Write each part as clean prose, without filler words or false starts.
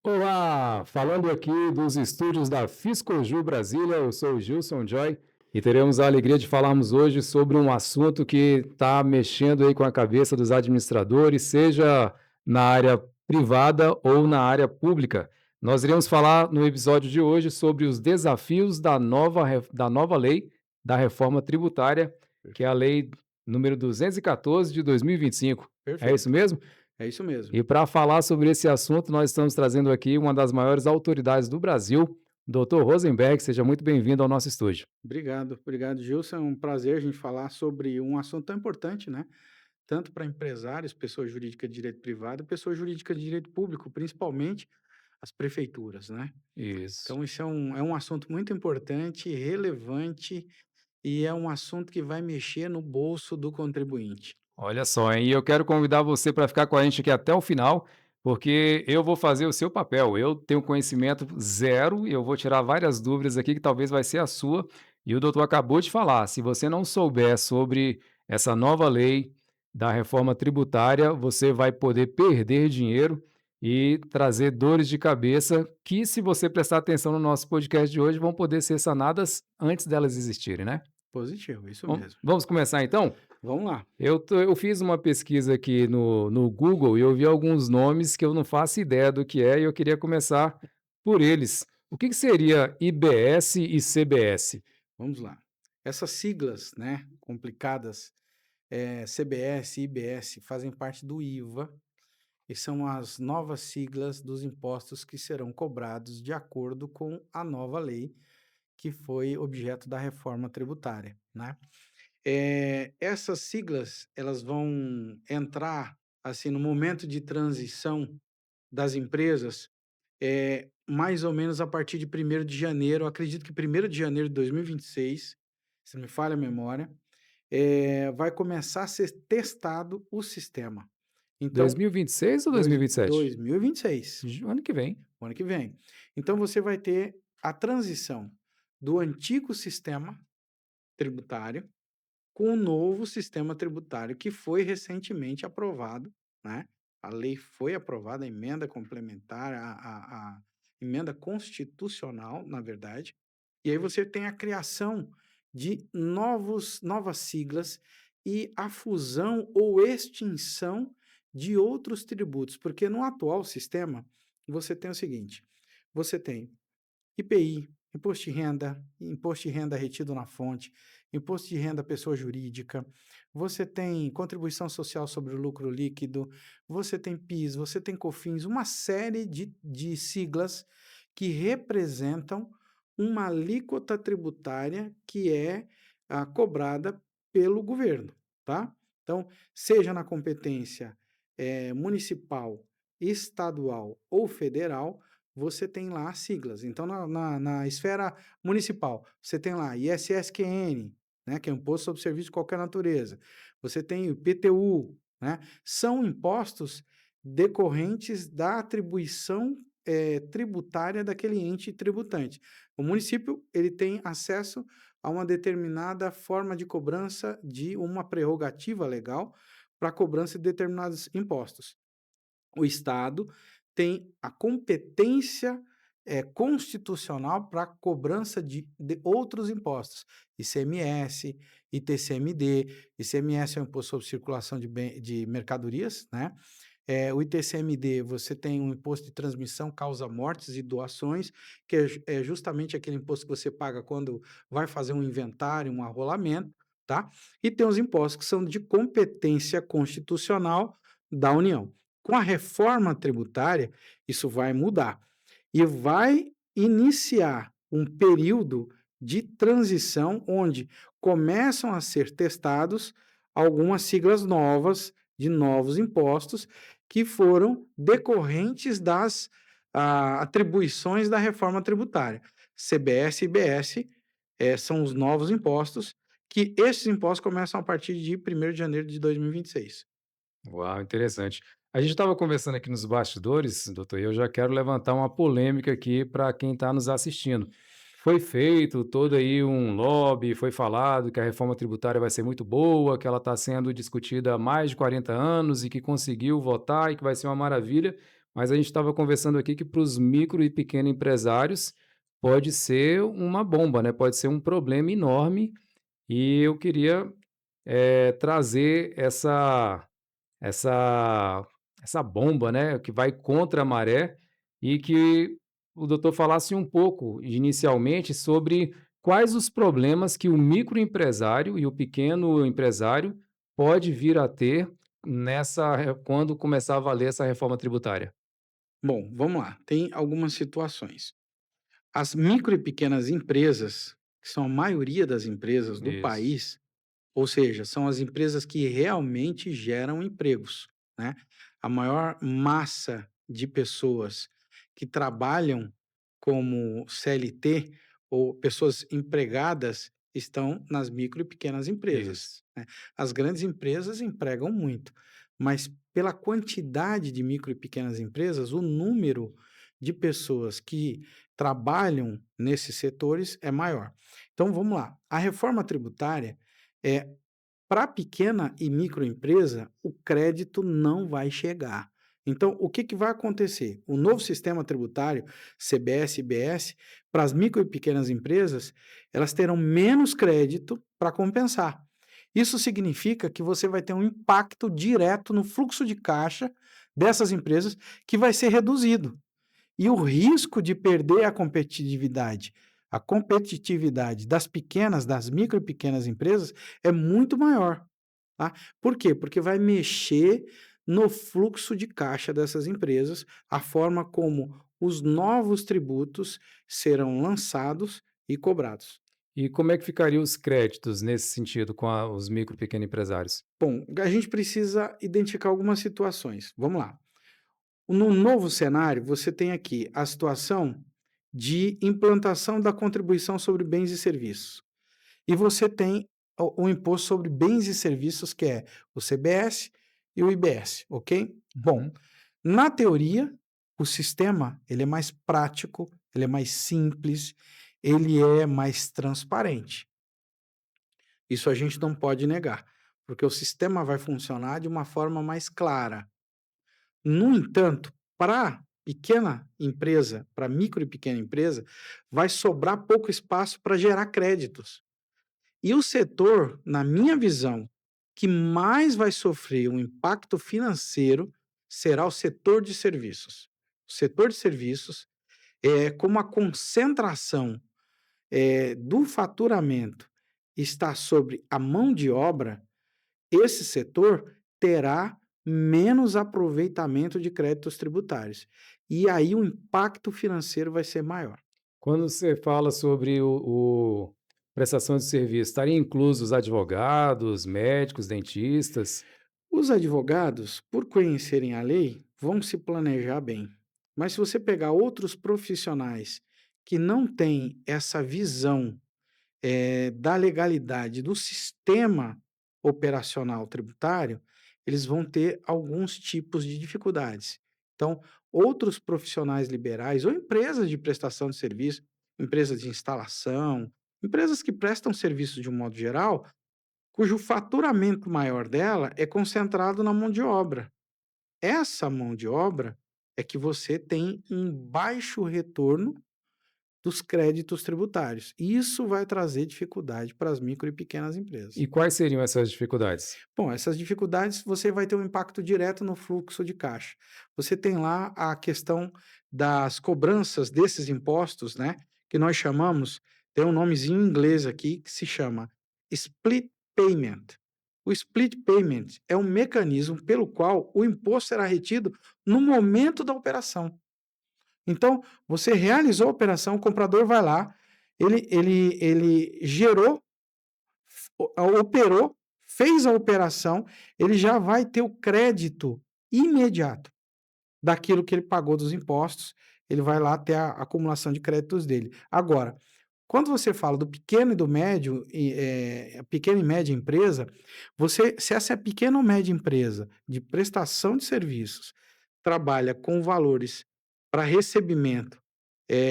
Olá, falando aqui dos estúdios da Fiscoju Brasília, eu sou o Gilson Joy e teremos a alegria de falarmos hoje sobre um assunto que está mexendo aí com a cabeça dos administradores, seja na área privada ou na área pública. Nós iremos falar no episódio de hoje sobre os desafios da nova lei da reforma tributária, que é a Perfeito, lei número 214 de 2025. É isso perfeito. mesmo? É isso mesmo. E para falar sobre esse assunto, nós estamos trazendo aqui uma das maiores autoridades do Brasil, Dr. Rosenberg. Seja muito bem-vindo ao nosso estúdio. Obrigado, obrigado, Gilson. É um prazer a gente falar sobre um assunto tão importante, né? Tanto para empresários, pessoa jurídica de direito privado, pessoa jurídica de direito público, principalmente as prefeituras, né? Isso. Então, isso é um assunto muito importante, relevante e é um assunto que vai mexer no bolso do contribuinte. Olha só, hein? E eu quero convidar você para ficar com a gente aqui até o final, porque eu vou fazer o seu papel. Eu tenho conhecimento zero e eu vou tirar várias dúvidas aqui que talvez vai ser a sua. E o doutor acabou de falar, se você não souber sobre essa nova lei da reforma tributária, você vai poder perder dinheiro e trazer dores de cabeça que, se você prestar atenção no nosso podcast de hoje, vão poder ser sanadas antes delas existirem, né? Positivo, isso Vam mesmo. vamos começar então? Vamos lá. Eu fiz uma pesquisa aqui no Google e eu vi alguns nomes que eu não faço ideia do que é e eu queria começar por eles. O que que seria IBS e CBS? Vamos lá. Essas siglas, né, complicadas, CBS, IBS, fazem parte do IVA. E são as novas siglas dos impostos que serão cobrados de acordo com a nova lei que foi objeto da reforma tributária, né? Essas siglas, elas vão entrar, assim, no momento de transição das empresas, mais ou menos a partir de 1º de janeiro, acredito que 1º de janeiro de 2026, se não me falha a memória, vai começar a ser testado o sistema. Então, 2026 ou dois 2027? 2026, Ano que vem. o ano que vem. Então você vai ter a transição do antigo sistema tributário com o novo sistema tributário que foi recentemente aprovado, né? A lei foi aprovada, a emenda complementar, a emenda constitucional, na verdade, e aí você tem a criação de novas siglas e a fusão ou extinção de outros tributos, porque no atual sistema você tem o seguinte: você tem IPI, imposto de renda retido na fonte, imposto de renda pessoa jurídica, você tem contribuição social sobre o lucro líquido, você tem PIS, você tem COFINS, uma série de siglas que representam uma alíquota tributária que é cobrada pelo governo, tá? Então, seja na competência municipal, estadual ou federal, você tem lá as siglas. Então, na esfera municipal, você tem lá ISSQN, né, que é Imposto sobre Serviço de Qualquer Natureza. Você tem o IPTU, né? São impostos decorrentes da atribuição tributária daquele ente tributante. O município ele tem acesso a uma determinada forma de cobrança de uma prerrogativa legal para cobrança de determinados impostos. O Estado tem a competência constitucional para cobrança de outros impostos, ICMS, ITCMD. ICMS é o Imposto sobre Circulação de Mercadorias, né? O ITCMD, você tem um imposto de transmissão, causa mortes e doações, que é justamente aquele imposto que você paga quando vai fazer um inventário, um arrolamento, tá? E tem os impostos que são de competência constitucional da União. Com a reforma tributária, isso vai mudar e vai iniciar um período de transição onde começam a ser testados algumas siglas novas de novos impostos que foram decorrentes das atribuições da reforma tributária. CBS e IBS são os novos impostos que esses impostos começam a partir de 1º de janeiro de 2026. Uau, interessante. A gente estava conversando aqui nos bastidores, doutor, e eu já quero levantar uma polêmica aqui para quem está nos assistindo. Foi feito todo aí um lobby, foi falado que a reforma tributária vai ser muito boa, que ela está sendo discutida há mais de 40 anos e que conseguiu votar e que vai ser uma maravilha, mas a gente estava conversando aqui que para os micro e pequeno empresários pode ser uma bomba, né, pode ser um problema enorme, e eu queria, trazer essa essa bomba, né, que vai contra a maré, e que o doutor falasse um pouco, inicialmente, sobre quais os problemas que o microempresário e o pequeno empresário pode vir a ter quando começar a valer essa reforma tributária. Bom, vamos lá. Tem algumas situações. As micro e pequenas empresas, que são a maioria das empresas do Isso, país, ou seja, são as empresas que realmente geram empregos, né? A maior massa de pessoas que trabalham como CLT ou pessoas empregadas estão nas micro e pequenas empresas, isso. né? As grandes empresas empregam muito, mas pela quantidade de micro e pequenas empresas, o número de pessoas que trabalham nesses setores é maior. Então vamos lá. A reforma tributária é para pequena e microempresa, o crédito não vai chegar. Então, o que, que vai acontecer? O novo sistema tributário, CBS e IBS, para as micro e pequenas empresas, elas terão menos crédito para compensar. Isso significa que você vai ter um impacto direto no fluxo de caixa dessas empresas que vai ser reduzido. E o risco de perder a competitividade das pequenas, das micro e pequenas empresas é muito maior, tá? Por quê? Porque vai mexer no fluxo de caixa dessas empresas, a forma como os novos tributos serão lançados e cobrados. E como é que ficariam os créditos nesse sentido com os micro e pequeno empresários? Bom, a gente precisa identificar algumas situações. Vamos lá. No novo cenário, você tem aqui a situação de implantação da contribuição sobre bens e serviços. E você tem o imposto sobre bens e serviços, que é o CBS e o IBS, ok? Bom, Uhum. na teoria, o sistema ele é mais prático, ele é mais simples, ele é mais transparente. Isso a gente não pode negar, porque o sistema vai funcionar de uma forma mais clara. No entanto, para pequena empresa, para micro e pequena empresa, vai sobrar pouco espaço para gerar créditos. E o setor, na minha visão, que mais vai sofrer um impacto financeiro será o setor de serviços. O setor de serviços, como a concentração, do faturamento está sobre a mão de obra, esse setor terá menos aproveitamento de créditos tributários. E aí o impacto financeiro vai ser maior. Quando você fala sobre o prestação de serviço, estaria inclusos advogados, médicos, dentistas? Os advogados, por conhecerem a lei, vão se planejar bem. Mas se você pegar outros profissionais que não têm essa visão da legalidade do sistema operacional tributário, eles vão ter alguns tipos de dificuldades. Então, outros profissionais liberais ou empresas de prestação de serviço, empresas de instalação, empresas que prestam serviço de um modo geral, cujo faturamento maior dela é concentrado na mão de obra. Essa mão de obra é que você tem um baixo retorno dos créditos tributários. Isso vai trazer dificuldade para as micro e pequenas E empresas. quais seriam essas dificuldades? Bom, essas dificuldades você vai ter um impacto direto no fluxo de caixa. Você tem lá a questão das cobranças desses impostos, né? Que nós chamamos, tem um nomezinho em inglês aqui que se chama split payment. O split payment é um mecanismo pelo qual o imposto será retido no momento da operação. Então, você realizou a operação, o comprador vai lá, ele gerou, operou, fez a operação, ele já vai ter o crédito imediato daquilo que ele pagou dos impostos, ele vai lá ter a acumulação de créditos dele. Agora, quando você fala do pequeno e do médio, pequena e média empresa, se essa é pequena ou média empresa de prestação de serviços, trabalha com valores para recebimento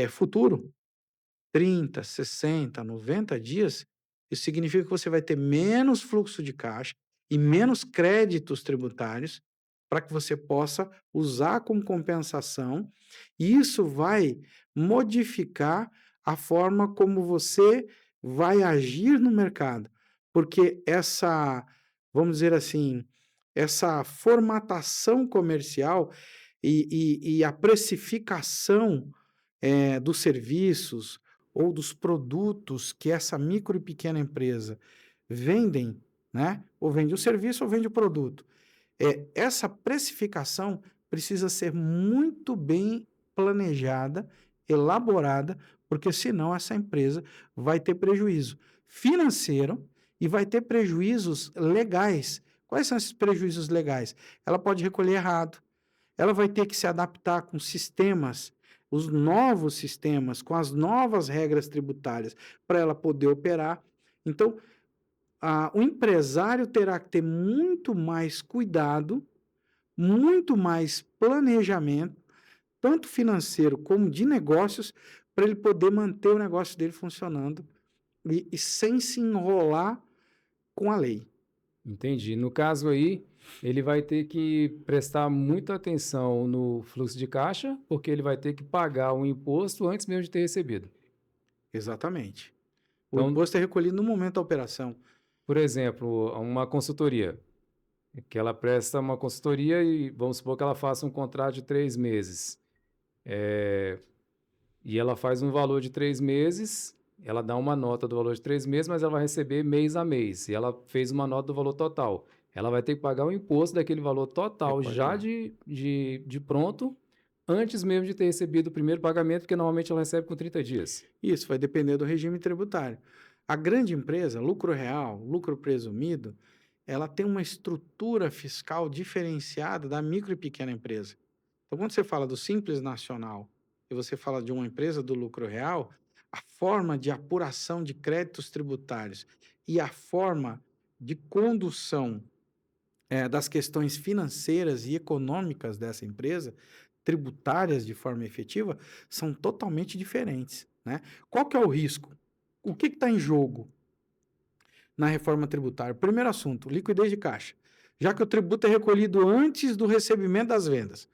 futuro, 30, 60, 90 dias, isso significa que você vai ter menos fluxo de caixa e menos créditos tributários para que você possa usar como compensação, e isso vai modificar a forma como você vai agir no mercado, porque essa, vamos dizer assim, essa formatação comercial e a precificação, dos serviços ou dos produtos que essa micro e pequena empresa vendem, né, ou vende o serviço ou vende o produto. Essa precificação precisa ser muito bem planejada, elaborada, porque senão essa empresa vai ter prejuízo financeiro e vai ter prejuízos legais. Quais são esses prejuízos legais? Ela pode recolher errado, ela vai ter que se adaptar com sistemas, os novos sistemas, com as novas regras tributárias, para ela poder operar. Então, o empresário terá que ter muito mais cuidado, muito mais planejamento, tanto financeiro como de negócios, para ele poder manter o negócio dele funcionando e sem se enrolar com a lei. Entendi. No caso aí, ele vai ter que prestar muita atenção no fluxo de caixa, porque ele vai ter que pagar o imposto antes mesmo de ter recebido. Exatamente. O Então, imposto é recolhido no momento da operação. por exemplo, uma consultoria, que ela presta uma consultoria e vamos supor que ela faça um contrato de 3 meses. E ela faz um valor de 3 meses, ela dá uma nota do valor de 3 meses, mas ela vai receber mês a mês. E ela fez uma nota do valor total. Ela vai ter que pagar o imposto daquele valor total Recolhe já lá. de pronto, antes mesmo de ter recebido o primeiro pagamento, porque normalmente ela recebe com 30 dias. Isso vai depender do regime tributário. A grande empresa, lucro real, lucro presumido, ela tem uma estrutura fiscal diferenciada da micro e pequena empresa. Então, quando você fala do Simples Nacional e você fala de uma empresa do lucro real, a forma de apuração de créditos tributários e a forma de condução, das questões financeiras e econômicas dessa empresa, tributárias de forma efetiva, são totalmente diferentes, né? Qual que é o risco? O que está em jogo na reforma tributária? Primeiro assunto, liquidez de caixa. Já que o tributo é recolhido antes do recebimento das vendas.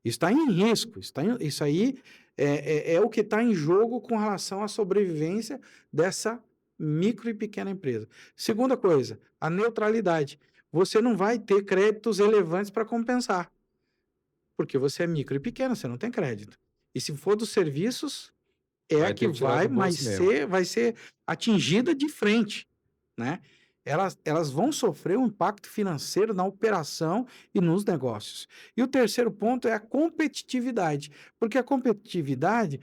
Está em risco, isso aí é o que está em jogo com relação à sobrevivência dessa micro e pequena empresa. Segunda coisa, a neutralidade. Você não vai ter créditos relevantes para compensar, porque você é micro e pequena, você não tem crédito. E se for dos serviços, é a Vai que ter que tirar vai, do mas bolso mesmo. vai ser atingida de frente, né? Elas vão sofrer um impacto financeiro na operação e nos negócios. E o terceiro ponto é a competitividade, porque a competitividade,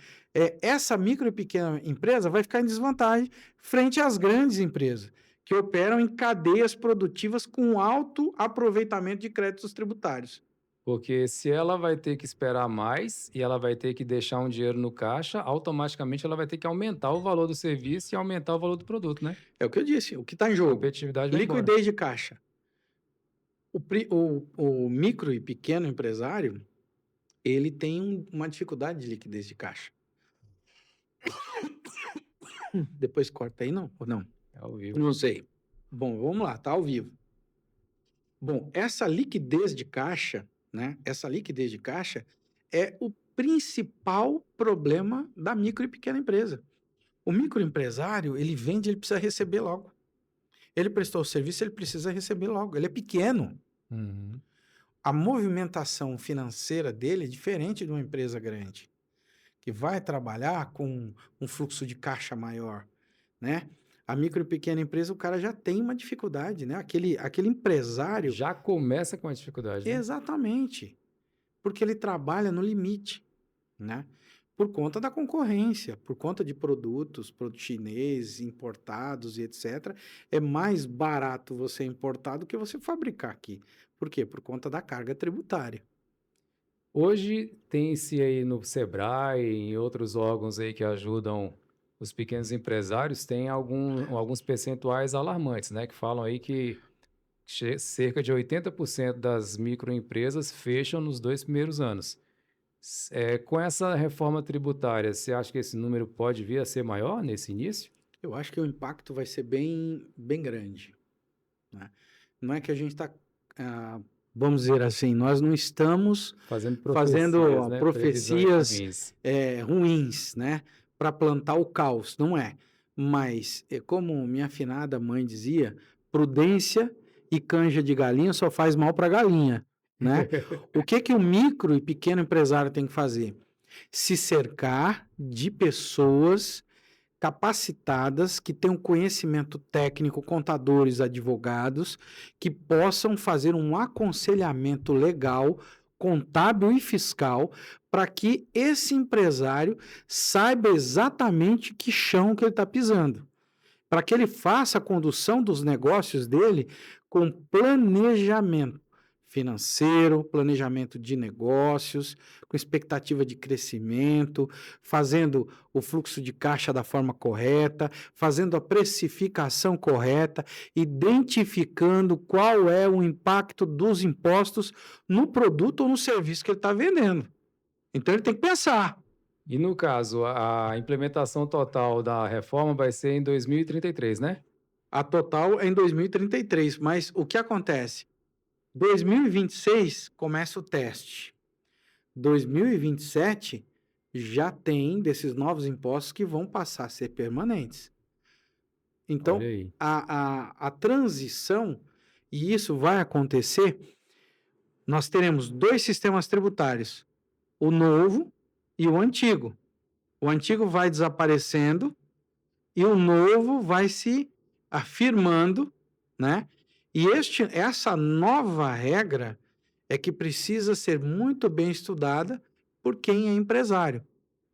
essa micro e pequena empresa vai ficar em desvantagem frente às grandes empresas, que operam em cadeias produtivas com alto aproveitamento de créditos tributários. Porque se ela vai ter que esperar mais e ela vai ter que deixar um dinheiro no caixa, automaticamente ela vai ter que aumentar o valor do serviço e aumentar o valor do produto, né? É o que eu disse, o que está em A jogo? competitividade vai embora. Liquidez de caixa. O micro e pequeno empresário, ele tem uma dificuldade de liquidez de caixa. Depois corta aí, não? Ou não? É ao vivo. Não sei. Bom, vamos lá, tá ao vivo. Bom, essa liquidez de caixa, né? Essa liquidez de caixa é o principal problema da micro e pequena empresa. O microempresário, ele vende, ele precisa receber logo. Ele prestou o serviço, ele precisa receber logo. Ele é pequeno. Uhum. A movimentação financeira dele é diferente de uma empresa grande, que vai trabalhar com um fluxo de caixa maior, né? A micro e pequena empresa, o cara já tem uma dificuldade, né? Aquele empresário, Já começa com a dificuldade, né? exatamente, porque ele trabalha no limite, né? Por conta da concorrência, por conta de produtos chineses, importados e etc. É mais barato você importar do que você fabricar aqui. Por quê? Por conta da carga tributária. Hoje tem-se aí no Sebrae e em outros órgãos aí que ajudam os pequenos empresários, tem alguns percentuais alarmantes, né? Que falam aí que cerca de 80% das microempresas fecham nos 2 primeiros anos. Com essa reforma tributária, você acha que esse número pode vir a ser maior nesse início? Eu acho que o impacto vai ser bem grande, né? Não é que a gente está vamos dizer assim, nós não estamos Fazendo profecias, fazendo né, previsões profecias ruins. ruins, né, para plantar o caos, não é. Mas, como minha afinada mãe dizia, prudência e canja de galinha só faz mal para galinha, né? O que que o micro e pequeno empresário tem que fazer? Se cercar de pessoas capacitadas, que tenham conhecimento técnico, contadores, advogados, que possam fazer um aconselhamento legal, contábil e fiscal, para que esse empresário saiba exatamente que chão que ele está pisando, para que ele faça a condução dos negócios dele com planejamento financeiro, planejamento de negócios, com expectativa de crescimento, fazendo o fluxo de caixa da forma correta, fazendo a precificação correta, identificando qual é o impacto dos impostos no produto ou no serviço que ele está vendendo. Então ele tem que pensar. E no caso, a implementação total da reforma vai ser em 2033, né? A total é em 2033, mas o que acontece? 2026 começa o teste. 2027 já tem desses novos impostos que vão passar a ser permanentes. Olha Então, aí. a transição, e isso vai acontecer, nós teremos dois sistemas tributários, o novo e o antigo. O antigo vai desaparecendo e o novo vai se afirmando, né? E essa nova regra é que precisa ser muito bem estudada por quem é empresário.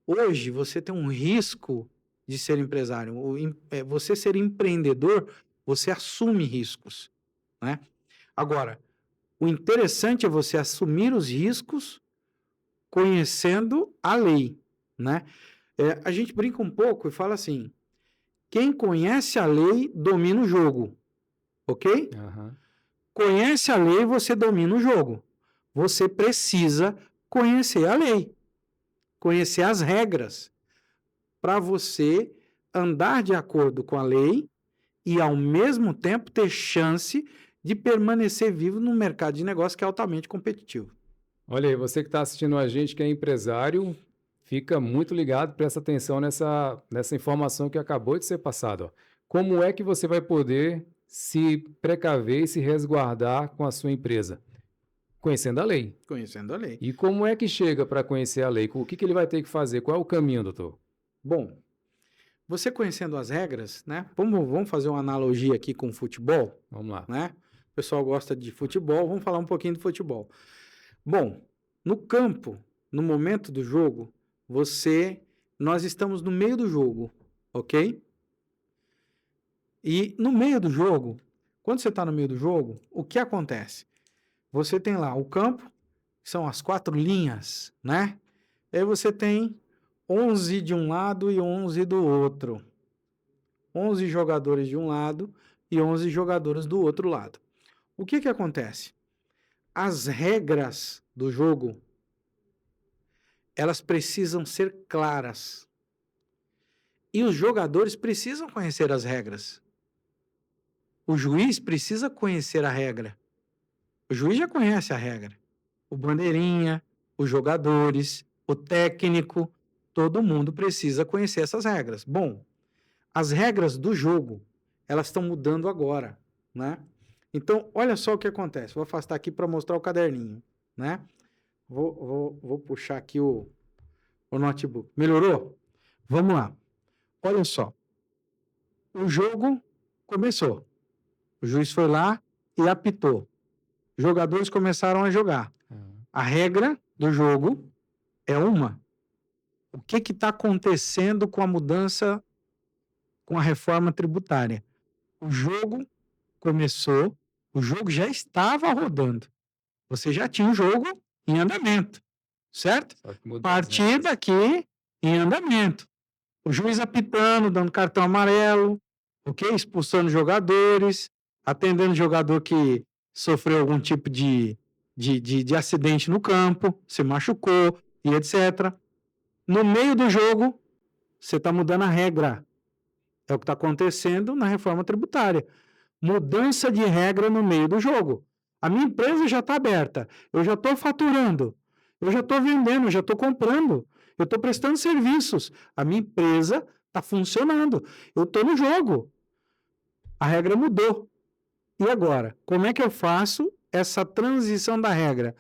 Hoje, você tem um risco de ser empresário. Você ser empreendedor, você assume riscos, né? Agora, o interessante é você assumir os riscos conhecendo a lei, né? A gente brinca um pouco e fala assim, quem conhece a lei domina o jogo, ok? Aham. Conhece a lei, você domina o jogo. Você precisa conhecer a lei, conhecer as regras, para você andar de acordo com a lei e, ao mesmo tempo, ter chance de permanecer vivo no mercado de negócio que é altamente competitivo. Olha aí, você que está assistindo a gente, que é empresário, fica muito ligado, presta atenção nessa informação que acabou de ser passada. Ó. Como é que você vai poder se precaver e se resguardar com a sua empresa? Conhecendo a lei. Conhecendo a lei. E como é que chega para conhecer a lei? O que ele vai ter que fazer? Qual é o caminho, doutor? Bom, você conhecendo as regras, né? Vamos fazer uma analogia aqui com o futebol, Vamos lá. né? O pessoal gosta de futebol, vamos falar um pouquinho de futebol. Bom, no campo, no momento do jogo, nós estamos no meio do jogo, ok? E no meio do jogo, quando você está no meio do jogo, o que acontece? Você tem lá o campo, que são as 4 linhas, né? Aí você tem 11 de um lado e 11 do outro. 11 jogadores de um lado e 11 jogadores do outro lado. O que acontece? As regras do jogo, elas precisam ser claras. E os jogadores precisam conhecer as regras. O juiz precisa conhecer a regra. O juiz já conhece a regra. O bandeirinha, os jogadores, o técnico, todo mundo precisa conhecer essas regras. Bom, as regras do jogo, elas estão mudando agora, né? Então, olha só o que acontece. Vou afastar aqui para mostrar o caderninho, né? Vou puxar aqui o notebook. Melhorou? Vamos lá. Olha só. O jogo começou. O juiz foi lá e apitou. Os jogadores começaram a jogar. A regra do jogo é uma. O que está acontecendo com a mudança, com a reforma tributária? O jogo começou, o jogo já estava rodando. Você já tinha o jogo em andamento, certo? Partida aqui em andamento. O juiz apitando, dando cartão amarelo, ok? Expulsando jogadores, atendendo jogador que sofreu algum tipo de acidente no campo, se machucou e etc. No meio do jogo, você está mudando a regra. É o que está acontecendo na reforma tributária. Mudança de regra no meio do jogo. A minha empresa já está aberta, eu já estou faturando, eu já estou vendendo, eu já estou comprando, eu estou prestando serviços, a minha empresa está funcionando, eu estou no jogo, a regra mudou. E agora? Como é que eu faço essa transição da regra?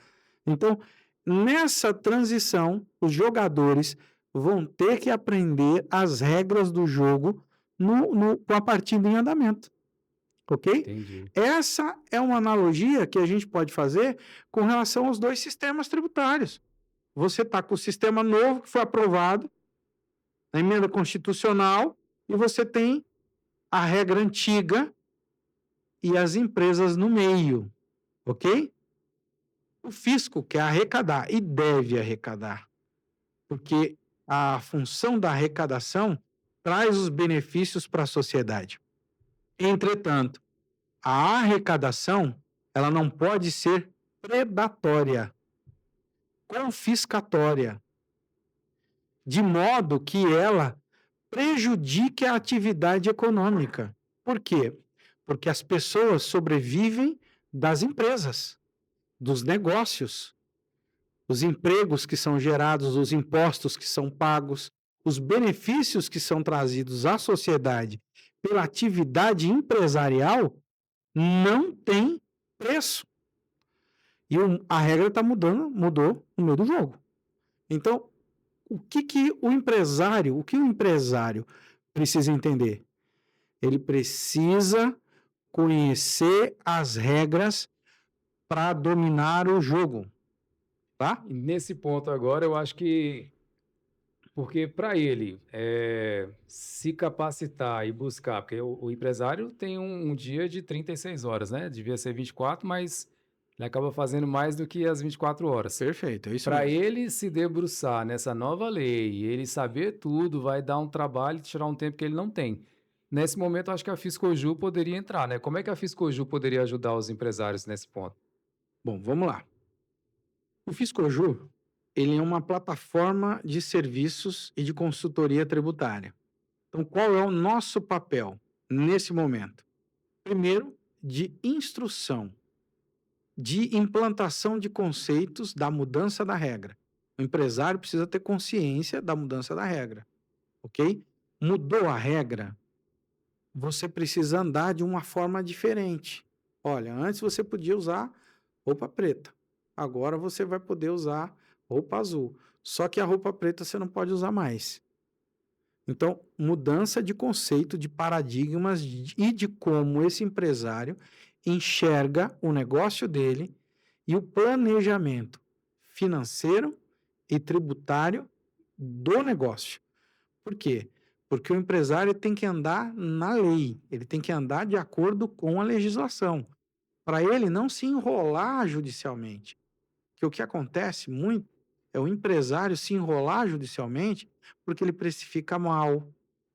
Então, nessa transição, os jogadores vão ter que aprender as regras do jogo com a partida em andamento, ok? Entendi. Essa é uma analogia que a gente pode fazer com relação aos dois sistemas tributários. Você está com o sistema novo que foi aprovado na emenda constitucional e você tem a regra antiga e as empresas no meio, ok? O fisco quer arrecadar e deve arrecadar, porque a função da arrecadação traz os benefícios para a sociedade. Entretanto, a arrecadação ela não pode ser predatória, confiscatória, de modo que ela prejudique a atividade econômica. Por quê? Porque as pessoas sobrevivem das empresas, dos negócios, os empregos que são gerados, os impostos que são pagos, os benefícios que são trazidos à sociedade pela atividade empresarial não tem preço. E a regra está mudando, mudou no meio do jogo. Então, o que o empresário precisa entender? Ele precisa conhecer as regras para dominar o jogo, tá? E nesse ponto agora, eu acho que porque para ele, se capacitar e buscar, porque o empresário tem um dia de 36 horas, né, devia ser 24, mas ele acaba fazendo mais do que as 24 horas. Perfeito, é isso Para mesmo. ele se debruçar nessa nova lei, ele saber tudo, vai dar um trabalho e tirar um tempo que ele não tem. Nesse momento, eu acho que a Fiscoju poderia entrar, né? Como é que a Fiscoju poderia ajudar os empresários nesse ponto? Bom, vamos lá. O Fiscoju, ele é uma plataforma de serviços e de consultoria tributária. Então, qual é o nosso papel nesse momento? Primeiro, de instrução, de implantação de conceitos da mudança da regra. O empresário precisa ter consciência da mudança da regra, ok? Mudou a regra, você precisa andar de uma forma diferente. Olha, antes você podia usar roupa preta, agora você vai poder usar roupa azul. Só que a roupa preta você não pode usar mais. Então, mudança de conceito, de paradigmas e de como esse empresário enxerga o negócio dele e o planejamento financeiro e tributário do negócio. Por quê? Porque o empresário tem que andar na lei, ele tem que andar de acordo com a legislação, para ele não se enrolar judicialmente. Que o que acontece muito é o empresário se enrolar judicialmente porque ele precifica mal,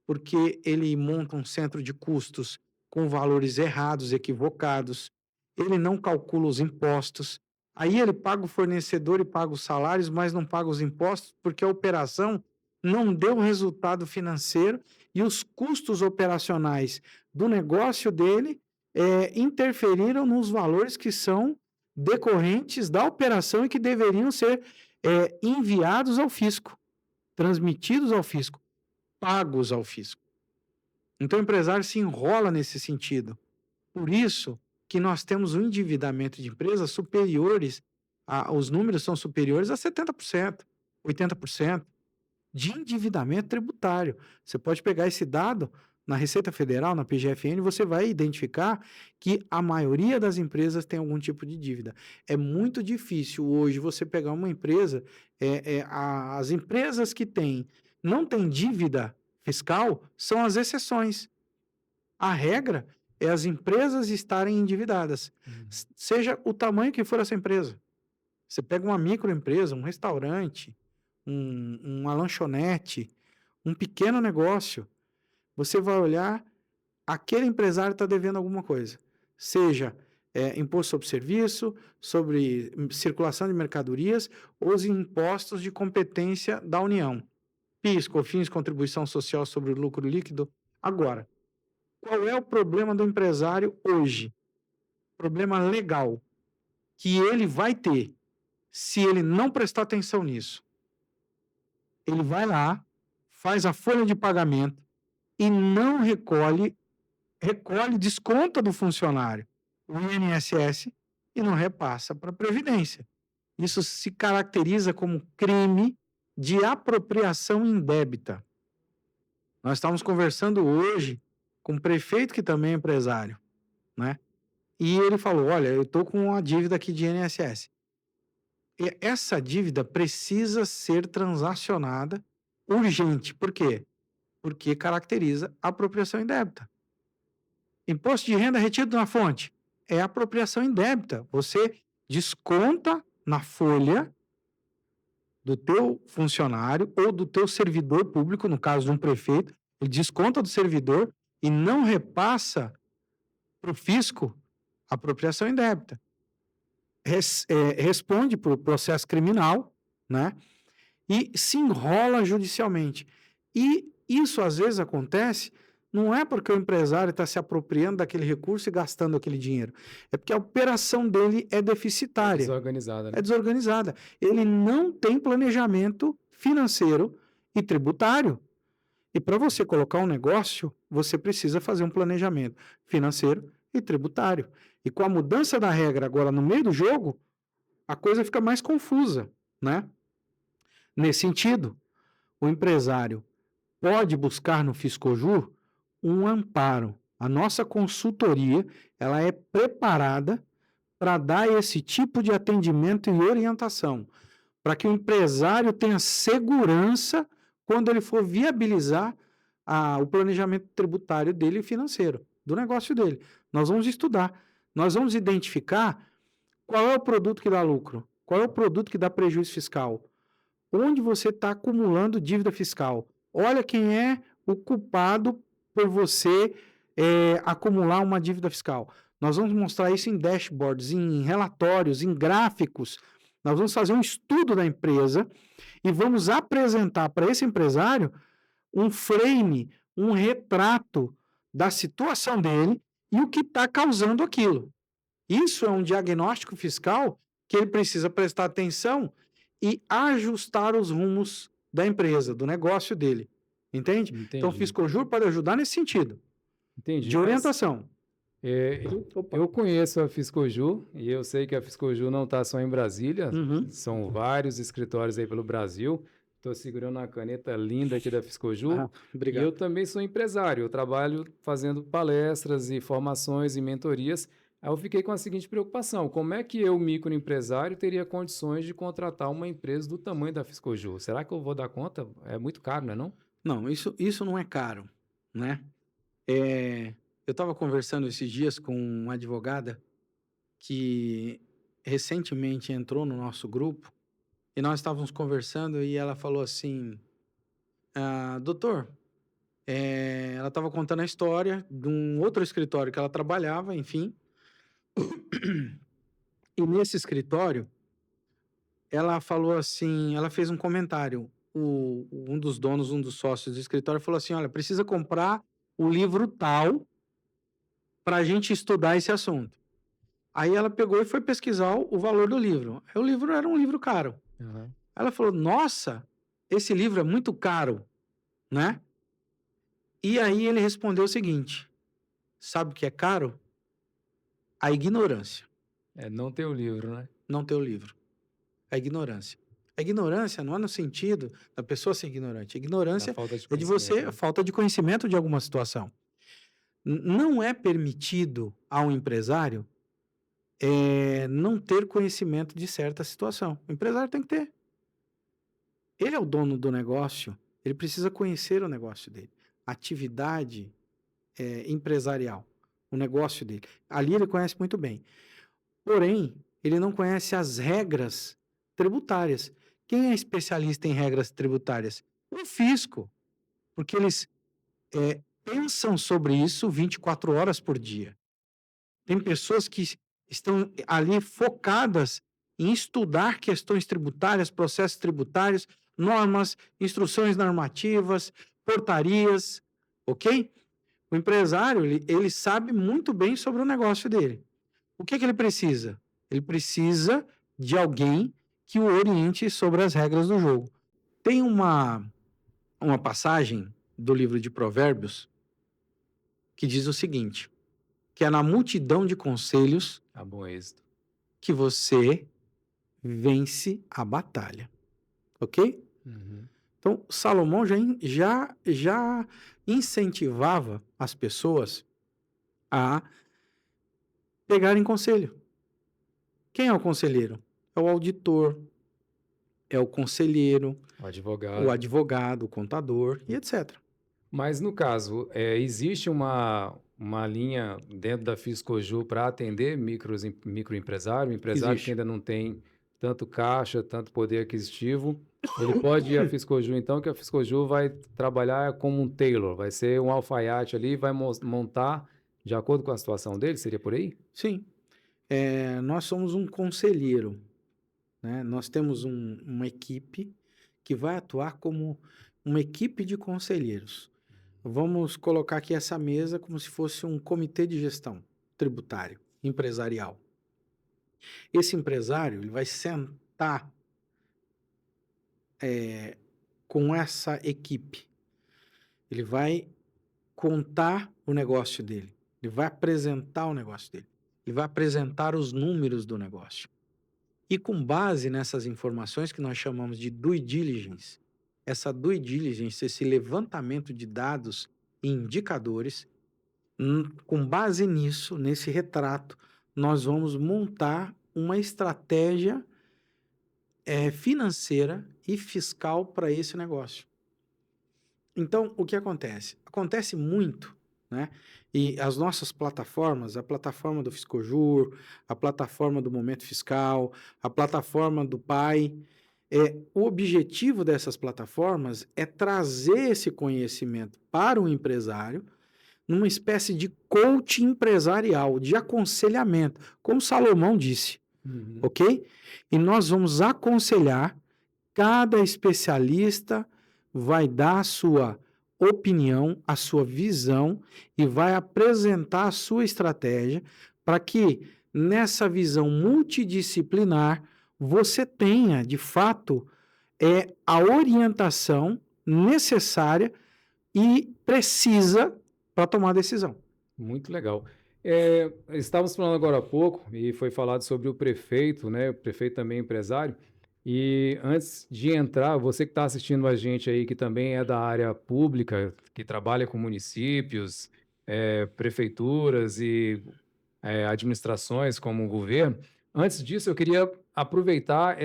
porque ele monta um centro de custos com valores errados, equivocados, ele não calcula os impostos, aí ele paga o fornecedor e paga os salários, mas não paga os impostos porque a operação não deu resultado financeiro e os custos operacionais do negócio dele interferiram nos valores que são decorrentes da operação e que deveriam ser enviados ao fisco, transmitidos ao fisco, pagos ao fisco. Então o empresário se enrola nesse sentido. Por isso que nós temos um endividamento de empresas superiores, os números são superiores a 70%, 80% de endividamento tributário. Você pode pegar esse dado na Receita Federal, na PGFN, você vai identificar que a maioria das empresas tem algum tipo de dívida. É muito difícil hoje você pegar uma empresa, as empresas que não têm dívida fiscal são as exceções. A regra é as empresas estarem endividadas, Uhum. seja o tamanho que for essa empresa. Você pega uma microempresa, um restaurante, uma lanchonete, um pequeno negócio, você vai olhar, aquele empresário está devendo alguma coisa. Seja imposto sobre serviço, sobre circulação de mercadorias, ou os impostos de competência da União. PIS, COFINS, contribuição social sobre o lucro líquido. Agora, qual é o problema do empresário hoje? Problema legal. que ele vai ter se ele não prestar atenção nisso. Ele vai lá, faz a folha de pagamento e não recolhe, desconta do funcionário o INSS e não repassa para a Previdência. Isso se caracteriza como crime de apropriação indébita. Nós estávamos conversando hoje com um prefeito que também é empresário, né? E ele falou: olha, eu estou com uma dívida aqui de INSS. E essa dívida precisa ser transacionada urgente. Por quê? Porque caracteriza apropriação indébita. Imposto de renda retido na fonte é apropriação indébita. Você desconta na folha do teu funcionário ou do teu servidor público, no caso de um prefeito, ele desconta do servidor e não repassa para o fisco apropriação indébita. Responde por processo criminal, né? E se enrola judicialmente. E isso às vezes acontece, não é porque o empresário está se apropriando daquele recurso e gastando aquele dinheiro. É porque a operação dele é deficitária. Desorganizada, né? É desorganizada. Ele não tem planejamento financeiro e tributário. E para você colocar um negócio, você precisa fazer um planejamento financeiro e tributário. E com a mudança da regra agora no meio do jogo, a coisa fica mais confusa, né? Nesse sentido, o empresário pode buscar no Fiscojur um amparo. A nossa consultoria, ela é preparada para dar esse tipo de atendimento e orientação, para que o empresário tenha segurança quando ele for viabilizar o planejamento tributário dele e financeiro, do negócio dele. Nós vamos estudar, nós vamos identificar qual é o produto que dá lucro, qual é o produto que dá prejuízo fiscal, onde você está acumulando dívida fiscal. Olha quem é o culpado por você acumular uma dívida fiscal. Nós vamos mostrar isso em dashboards, em relatórios, em gráficos. Nós vamos fazer um estudo da empresa e vamos apresentar para esse empresário um frame, um retrato da situação dele e o que está causando aquilo. Isso é um diagnóstico fiscal que ele precisa prestar atenção e ajustar os rumos da empresa, do negócio dele. Entende? Então, o Entendi. Fiscojur pode ajudar nesse sentido, Entendi. de orientação. Eu conheço a Fiscojur e eu sei que a Fiscojur não está só em Brasília, Uhum. são vários escritórios aí pelo Brasil. Estou segurando uma caneta linda aqui da Fiscojur. E Obrigado. eu também sou empresário, eu trabalho fazendo palestras e formações e mentorias. Aí eu fiquei com a seguinte preocupação: como é que eu, microempresário, teria condições de contratar uma empresa do tamanho da Fiscojur? Será que eu vou dar conta? É muito caro, não é não? Não, isso não é caro, né? Eu estava conversando esses dias com uma advogada que recentemente entrou no nosso grupo e nós estávamos conversando e ela falou assim, doutor, ela estava contando a história de um outro escritório que ela trabalhava, enfim, e nesse escritório ela falou assim, ela fez um comentário, um dos donos, um dos sócios do escritório falou assim, olha, precisa comprar o livro tal para a gente estudar esse assunto. Aí ela pegou e foi pesquisar o valor do livro. Aí o livro era um livro caro. Aham. Ela falou, nossa, esse livro é muito caro, né? E aí ele respondeu o seguinte, sabe o que é caro? A ignorância, É não ter o livro, né? não ter o livro. A ignorância. A ignorância não é no sentido da pessoa ser ignorante. A Da ignorância falta de é de conhecimento, você, né? falta de conhecimento de alguma situação. Não é permitido ao empresário não ter conhecimento de certa situação. O empresário tem que ter. Ele é o dono do negócio, ele precisa conhecer o negócio dele. Atividade empresarial, o negócio dele. Ali ele conhece muito bem. Porém, ele não conhece as regras tributárias. Quem é especialista em regras tributárias? O fisco. Porque eles pensam sobre isso 24 horas por dia. Tem pessoas que estão ali focadas em estudar questões tributárias, processos tributários, normas, instruções normativas, portarias, ok? O empresário, ele sabe muito bem sobre o negócio dele. O que ele precisa? Ele precisa de alguém que o oriente sobre as regras do jogo. Tem uma passagem do livro de Provérbios que diz o seguinte, que é na multidão de conselhos A bom êxito. que você vence a batalha, ok? Uhum. Então, Salomão já incentivava as pessoas a pegarem conselho. Quem é o conselheiro? É o auditor, é o conselheiro, O o advogado. advogado, o contador e etc. Mas no caso, existe uma linha dentro da Fiscoju para atender microempresário, empresário que Existe. ainda não tem tanto caixa, tanto poder aquisitivo, ele pode ir à Fiscoju então, que a Fiscoju vai trabalhar como um tailor, vai ser um alfaiate ali, vai montar de acordo com a situação dele, seria por aí? Sim. Nós somos um conselheiro, né? Nós temos uma equipe que vai atuar como uma equipe de conselheiros. Vamos colocar aqui essa mesa como se fosse um comitê de gestão tributário, empresarial. Esse empresário ele vai sentar com essa equipe. Ele vai contar o negócio dele. Ele vai apresentar o negócio dele. Ele vai apresentar os números do negócio. E com base nessas informações que nós chamamos de due diligence, essa due diligence, esse levantamento de dados e indicadores, com base nisso, nesse retrato, nós vamos montar uma estratégia financeira e fiscal para esse negócio. Então, o que acontece? Acontece muito, né? E as nossas plataformas, a plataforma do Fiscojur, a plataforma do Momento Fiscal, a plataforma do PAI, o objetivo dessas plataformas é trazer esse conhecimento para o empresário numa espécie de coaching empresarial, de aconselhamento, como Salomão disse, Uhum. ok? E nós vamos aconselhar, cada especialista vai dar a sua opinião, a sua visão e vai apresentar a sua estratégia para que nessa visão multidisciplinar você tenha, de fato, a orientação necessária e precisa para tomar a decisão. Muito legal. Estávamos falando agora há pouco e foi falado sobre o prefeito, né? O prefeito também é empresário. E antes de entrar, você que está assistindo a gente aí, que também é da área pública, que trabalha com municípios, prefeituras e administrações como o governo, antes disso eu queria aproveitar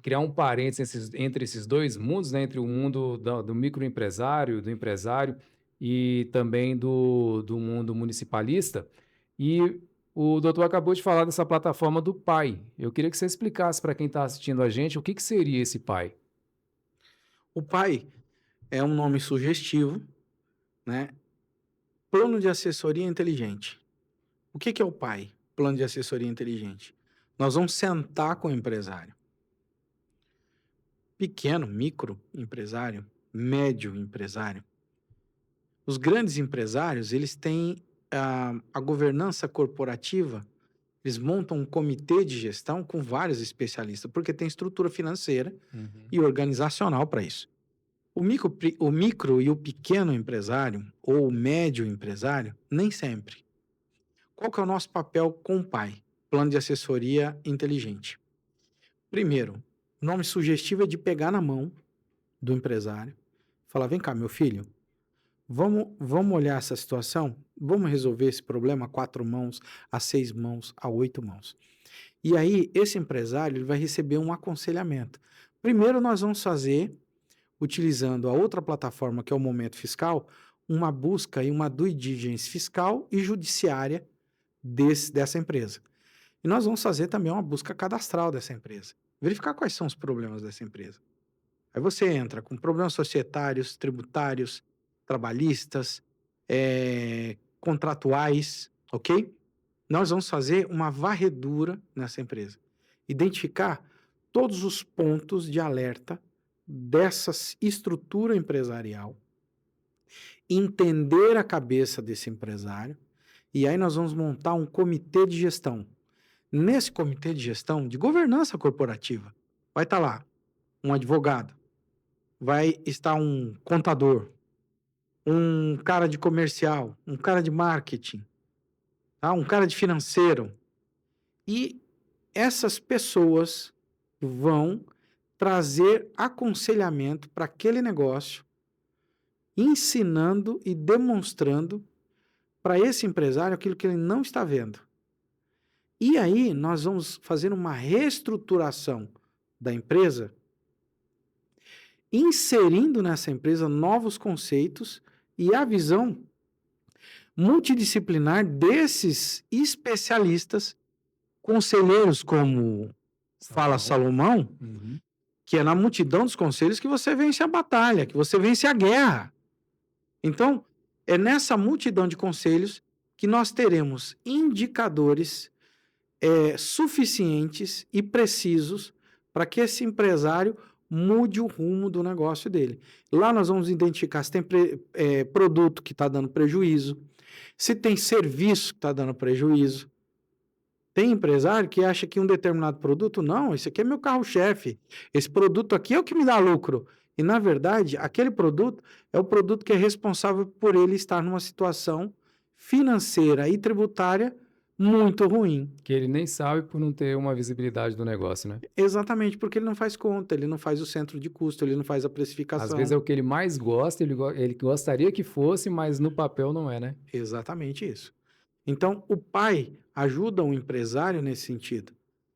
criar um parênteses entre esses dois mundos, né, entre o mundo do microempresário, do empresário e também do mundo municipalista. E o doutor acabou de falar dessa plataforma do PAI. Eu queria que você explicasse para quem está assistindo a gente o que seria esse PAI. O PAI é um nome sugestivo, né? Plano de assessoria inteligente. O que é o PAI? Plano de assessoria inteligente. Nós vamos sentar com o empresário. Pequeno, micro empresário, médio empresário. Os grandes empresários, eles têm a governança corporativa, eles montam um comitê de gestão com vários especialistas, porque tem estrutura financeira Uhum. e organizacional para isso. O micro e o pequeno empresário, ou o médio empresário, nem sempre. Qual que é o nosso papel com o PAI? Plano de assessoria inteligente. Primeiro, o nome sugestivo é de pegar na mão do empresário, falar, vem cá, meu filho, vamos olhar essa situação, vamos resolver esse problema a 4 mãos, a 6 mãos, a 8 mãos. E aí, esse empresário ele vai receber um aconselhamento. Primeiro, nós vamos fazer, utilizando a outra plataforma, que é o Momento Fiscal, uma busca e uma due diligence fiscal e judiciária dessa empresa. E nós vamos fazer também uma busca cadastral dessa empresa. Verificar quais são os problemas dessa empresa. Aí você entra com problemas societários, tributários, trabalhistas, contratuais, ok? Nós vamos fazer uma varredura nessa empresa. Identificar todos os pontos de alerta dessa estrutura empresarial, entender a cabeça desse empresário E aí nós vamos montar um comitê de gestão. Nesse comitê de gestão, de governança corporativa, vai estar lá um advogado, vai estar um contador, um cara de comercial, um cara de marketing, tá? Um cara de financeiro. E essas pessoas vão trazer aconselhamento para aquele negócio, ensinando e demonstrando para esse empresário aquilo que ele não está vendo. E aí nós vamos fazer uma reestruturação da empresa, inserindo nessa empresa novos conceitos e a visão multidisciplinar desses especialistas, conselheiros como fala Salomão, Uhum. que é na multidão dos conselhos que você vence a batalha, que você vence a guerra. Então, é nessa multidão de conselhos que nós teremos indicadores suficientes e precisos para que esse empresário mude o rumo do negócio dele. Lá nós vamos identificar se tem produto que está dando prejuízo, se tem serviço que está dando prejuízo. Tem empresário que acha que um determinado produto, não, esse aqui é meu carro-chefe, esse produto aqui é o que me dá lucro. E, na verdade, aquele produto é o produto que é responsável por ele estar numa situação financeira e tributária muito ruim. Que ele nem sabe por não ter uma visibilidade do negócio, né? Exatamente, porque ele não faz conta, ele não faz o centro de custo, ele não faz a Às precificação. vezes é o que ele mais gosta, ele gostaria que fosse, mas no papel não é, né? Exatamente isso. Então, o pai ajuda o empresário nesse sentido.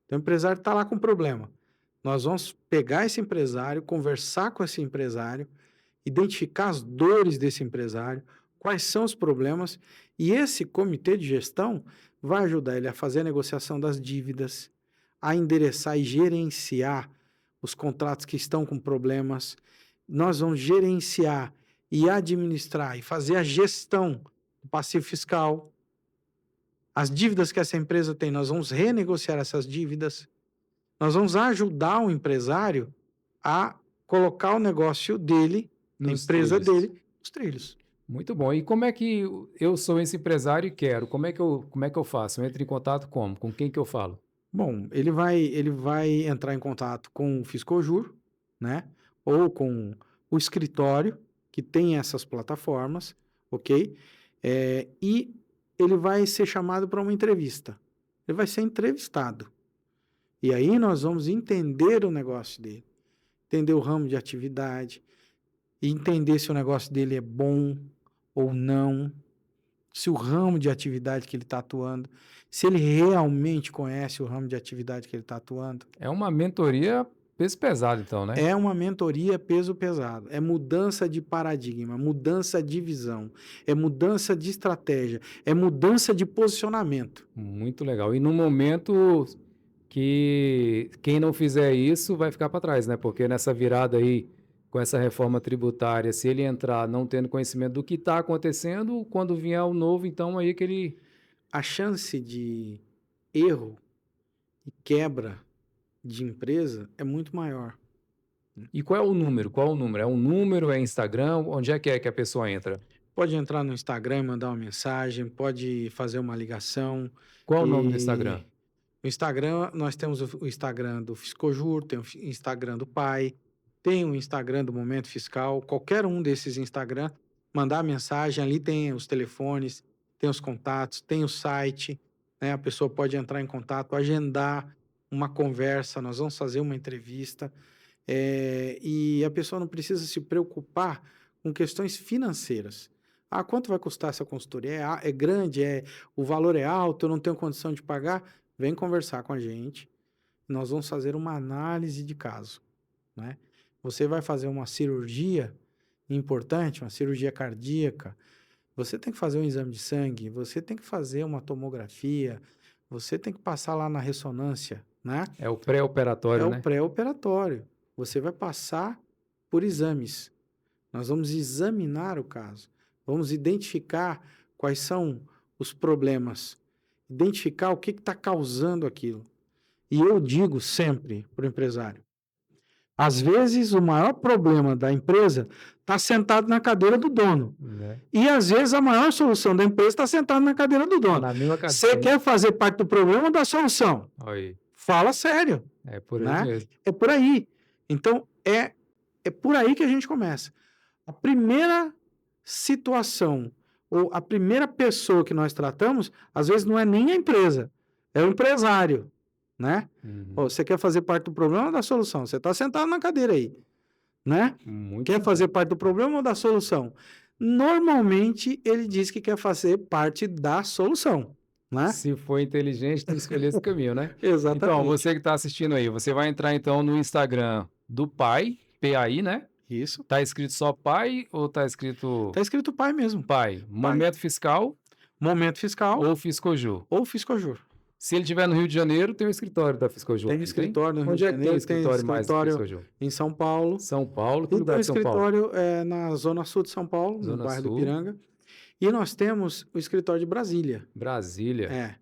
Então, o empresário está lá com problema. Nós vamos pegar esse empresário, conversar com esse empresário, identificar as dores desse empresário, quais são os problemas, e esse comitê de gestão vai ajudar ele a fazer a negociação das dívidas, a endereçar e gerenciar os contratos que estão com problemas. Nós vamos gerenciar e administrar e fazer a gestão do passivo fiscal. As dívidas que essa empresa tem, nós vamos renegociar essas dívidas. Nós vamos ajudar o empresário a colocar o negócio dele, a Nos empresa trilhos. dele, nos trilhos. Muito bom. E como é que eu sou esse empresário e quero? Como é que eu faço? Eu entro em contato como? Com quem que eu falo? Bom, ele vai entrar em contato com o Fiscojur, né? Ou com o escritório que tem essas plataformas, ok? E ele vai ser chamado para uma entrevista. Ele vai ser entrevistado. E aí nós vamos entender o negócio dele, entender o ramo de atividade, e entender se o negócio dele é bom ou não, se o ramo de atividade que ele está atuando, se ele realmente conhece o ramo de atividade que ele está atuando. É uma mentoria peso pesado, então, né? É uma mentoria peso pesado, é mudança de paradigma, mudança de visão, é mudança de estratégia, é mudança de posicionamento. Muito legal. E no momento que quem não fizer isso vai ficar para trás, né? Porque nessa virada aí, com essa reforma tributária, se ele entrar não tendo conhecimento do que está acontecendo, quando vier o novo, então aí que ele. A chance de erro e quebra de empresa é muito maior. E qual é o número? Qual é o número? É um número? É Instagram? Onde é que a pessoa entra? Pode entrar no Instagram e mandar uma mensagem, pode fazer uma ligação. Qual é o nome do E Instagram? o Instagram, nós temos o Instagram do Fiscojur, tem o Instagram do Pai, tem o Instagram do Momento Fiscal, qualquer um desses Instagram, mandar mensagem, ali tem os telefones, tem os contatos, tem o site, né? A pessoa pode entrar em contato, agendar uma conversa, nós vamos fazer uma entrevista, e a pessoa não precisa se preocupar com questões financeiras. Ah, quanto vai custar essa consultoria? É grande? O valor é alto? Eu não tenho condição de pagar? Vem conversar com a gente. Nós vamos fazer uma análise de caso, né? Você vai fazer uma cirurgia importante, uma cirurgia cardíaca. Você tem que fazer um exame de sangue, você tem que fazer uma tomografia, você tem que passar lá na ressonância, né? É o É pré-operatório, o né? pré-operatório. Você vai passar por exames. Nós vamos examinar o caso. Vamos identificar quais são os problemas. Identificar o que está causando aquilo. E eu digo sempre para o empresário: Às vezes, o maior problema da empresa está sentado na cadeira do dono. Né? E, às vezes, a maior solução da empresa está sentada na cadeira do Tá dono. na mesma Você cadeira, né? quer fazer parte do problema ou da solução? Olha aí, Fala sério, é por aí né? mesmo. É por aí. Então, é por aí que a gente começa. A primeira situação ou a primeira pessoa que nós tratamos, às vezes não é nem a empresa, é o empresário, né? Uhum. Ó, você quer fazer parte do problema ou da solução? Você está sentado na cadeira aí, né? Muito Quer bom. fazer parte do problema ou da solução? Normalmente ele diz que quer fazer parte da solução, né? Se for inteligente, tem que escolher esse caminho, né? Então, Exatamente. você que está assistindo aí, você vai entrar então no Instagram do Pai, PAI, né? Isso. Tá escrito só Pai ou tá escrito Tá escrito pai mesmo. Pai? Pai. Momento Fiscal Momento fiscal ou Fiscojur? ou Fiscojur. Se ele estiver no Rio de Janeiro, tem o escritório da Fiscojur, Tem não tem? escritório no Rio Onde de é que tem o Janeiro, tem escritório mais da escritório Fiscojur? em São Paulo São Paulo, que e tem lugar um de São Paulo? escritório na zona sul de São Paulo, no Zona bairro do Sul, Ipiranga. E nós temos o escritório de Brasília, Brasília. é,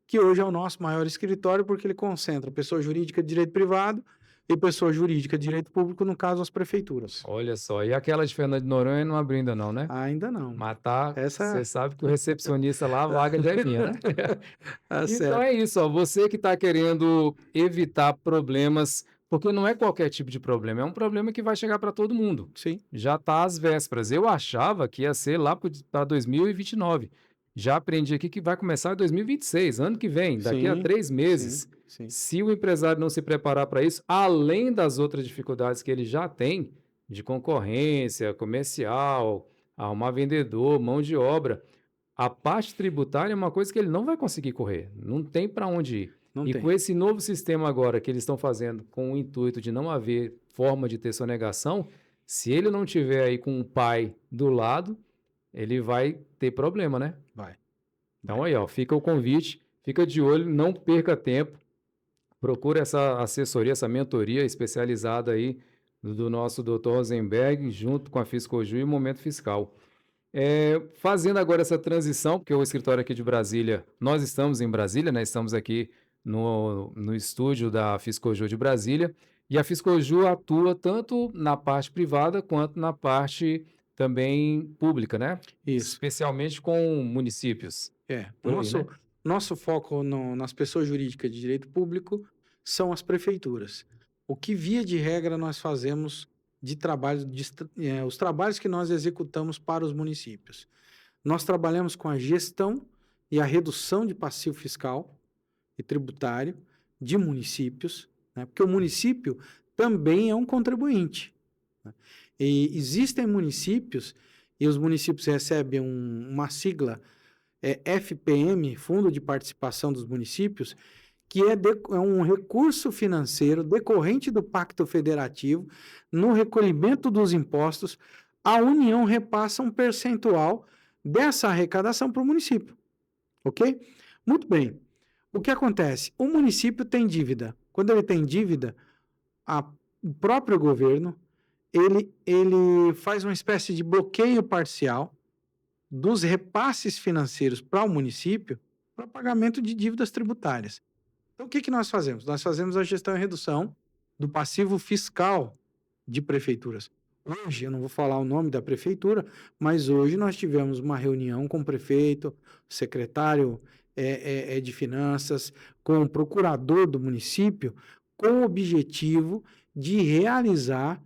que hoje é o nosso maior escritório porque ele concentra pessoa jurídica de direito privado e pessoa jurídica de direito público, no caso, as prefeituras. Olha só, e aquela de Fernando de Noronha não abriu ainda não, né? Ainda não. Matar, você Essa sabe que o recepcionista lá, a vaga já é minha, né? tá Então certo. é isso, ó, você que está querendo evitar problemas, porque não é qualquer tipo de problema, é um problema que vai chegar para todo mundo. Sim, Já está às vésperas. Eu achava que ia ser lá para 2029. Já aprendi aqui que vai começar em 2026, ano que vem, daqui a sim, 3 meses. sim, sim. Se o empresário não se preparar para isso, além das outras dificuldades que ele já tem, de concorrência, comercial, arrumar vendedor, mão de obra, a parte tributária é uma coisa que ele não vai conseguir correr, não tem para onde ir. Não E com tem. esse novo sistema agora que eles estão fazendo com o intuito de não haver forma de ter sonegação, se ele não tiver aí com o pai do lado, ele vai ter problema, né? Vai, Então vai. aí, ó, fica o convite, fica de olho, não perca tempo, procura essa assessoria, essa mentoria especializada aí do nosso Dr. Rosenberg, junto com a Fiscoju e o Momento Fiscal. Fazendo agora essa transição, porque o escritório aqui de Brasília, nós estamos em Brasília, né? Estamos aqui no estúdio da Fiscoju de Brasília, e a Fiscoju atua tanto na parte privada quanto na parte também pública, né? Isso. Especialmente com municípios, O por aí, né? nosso foco nas pessoas jurídicas de direito público são as prefeituras. O que, via de regra, nós fazemos de trabalho, os trabalhos que nós executamos para os municípios. Nós trabalhamos com a gestão e a redução de passivo fiscal e tributário de municípios, né? Porque o município também é um contribuinte, né? E existem municípios, e os municípios recebem uma sigla FPM, Fundo de Participação dos Municípios, que é um recurso financeiro decorrente do Pacto Federativo. No recolhimento dos impostos, a União repassa um percentual dessa arrecadação para o município, ok? Muito bem. O que acontece? O município tem dívida. Quando ele tem dívida, o próprio governo, ele faz uma espécie de bloqueio parcial dos repasses financeiros para o município para pagamento de dívidas tributárias. Então, o que nós fazemos? Nós fazemos a gestão e redução do passivo fiscal de prefeituras. Hoje, eu não vou falar o nome da prefeitura, mas hoje nós tivemos uma reunião com o prefeito, secretário de finanças, com o procurador do município, com o objetivo de realizar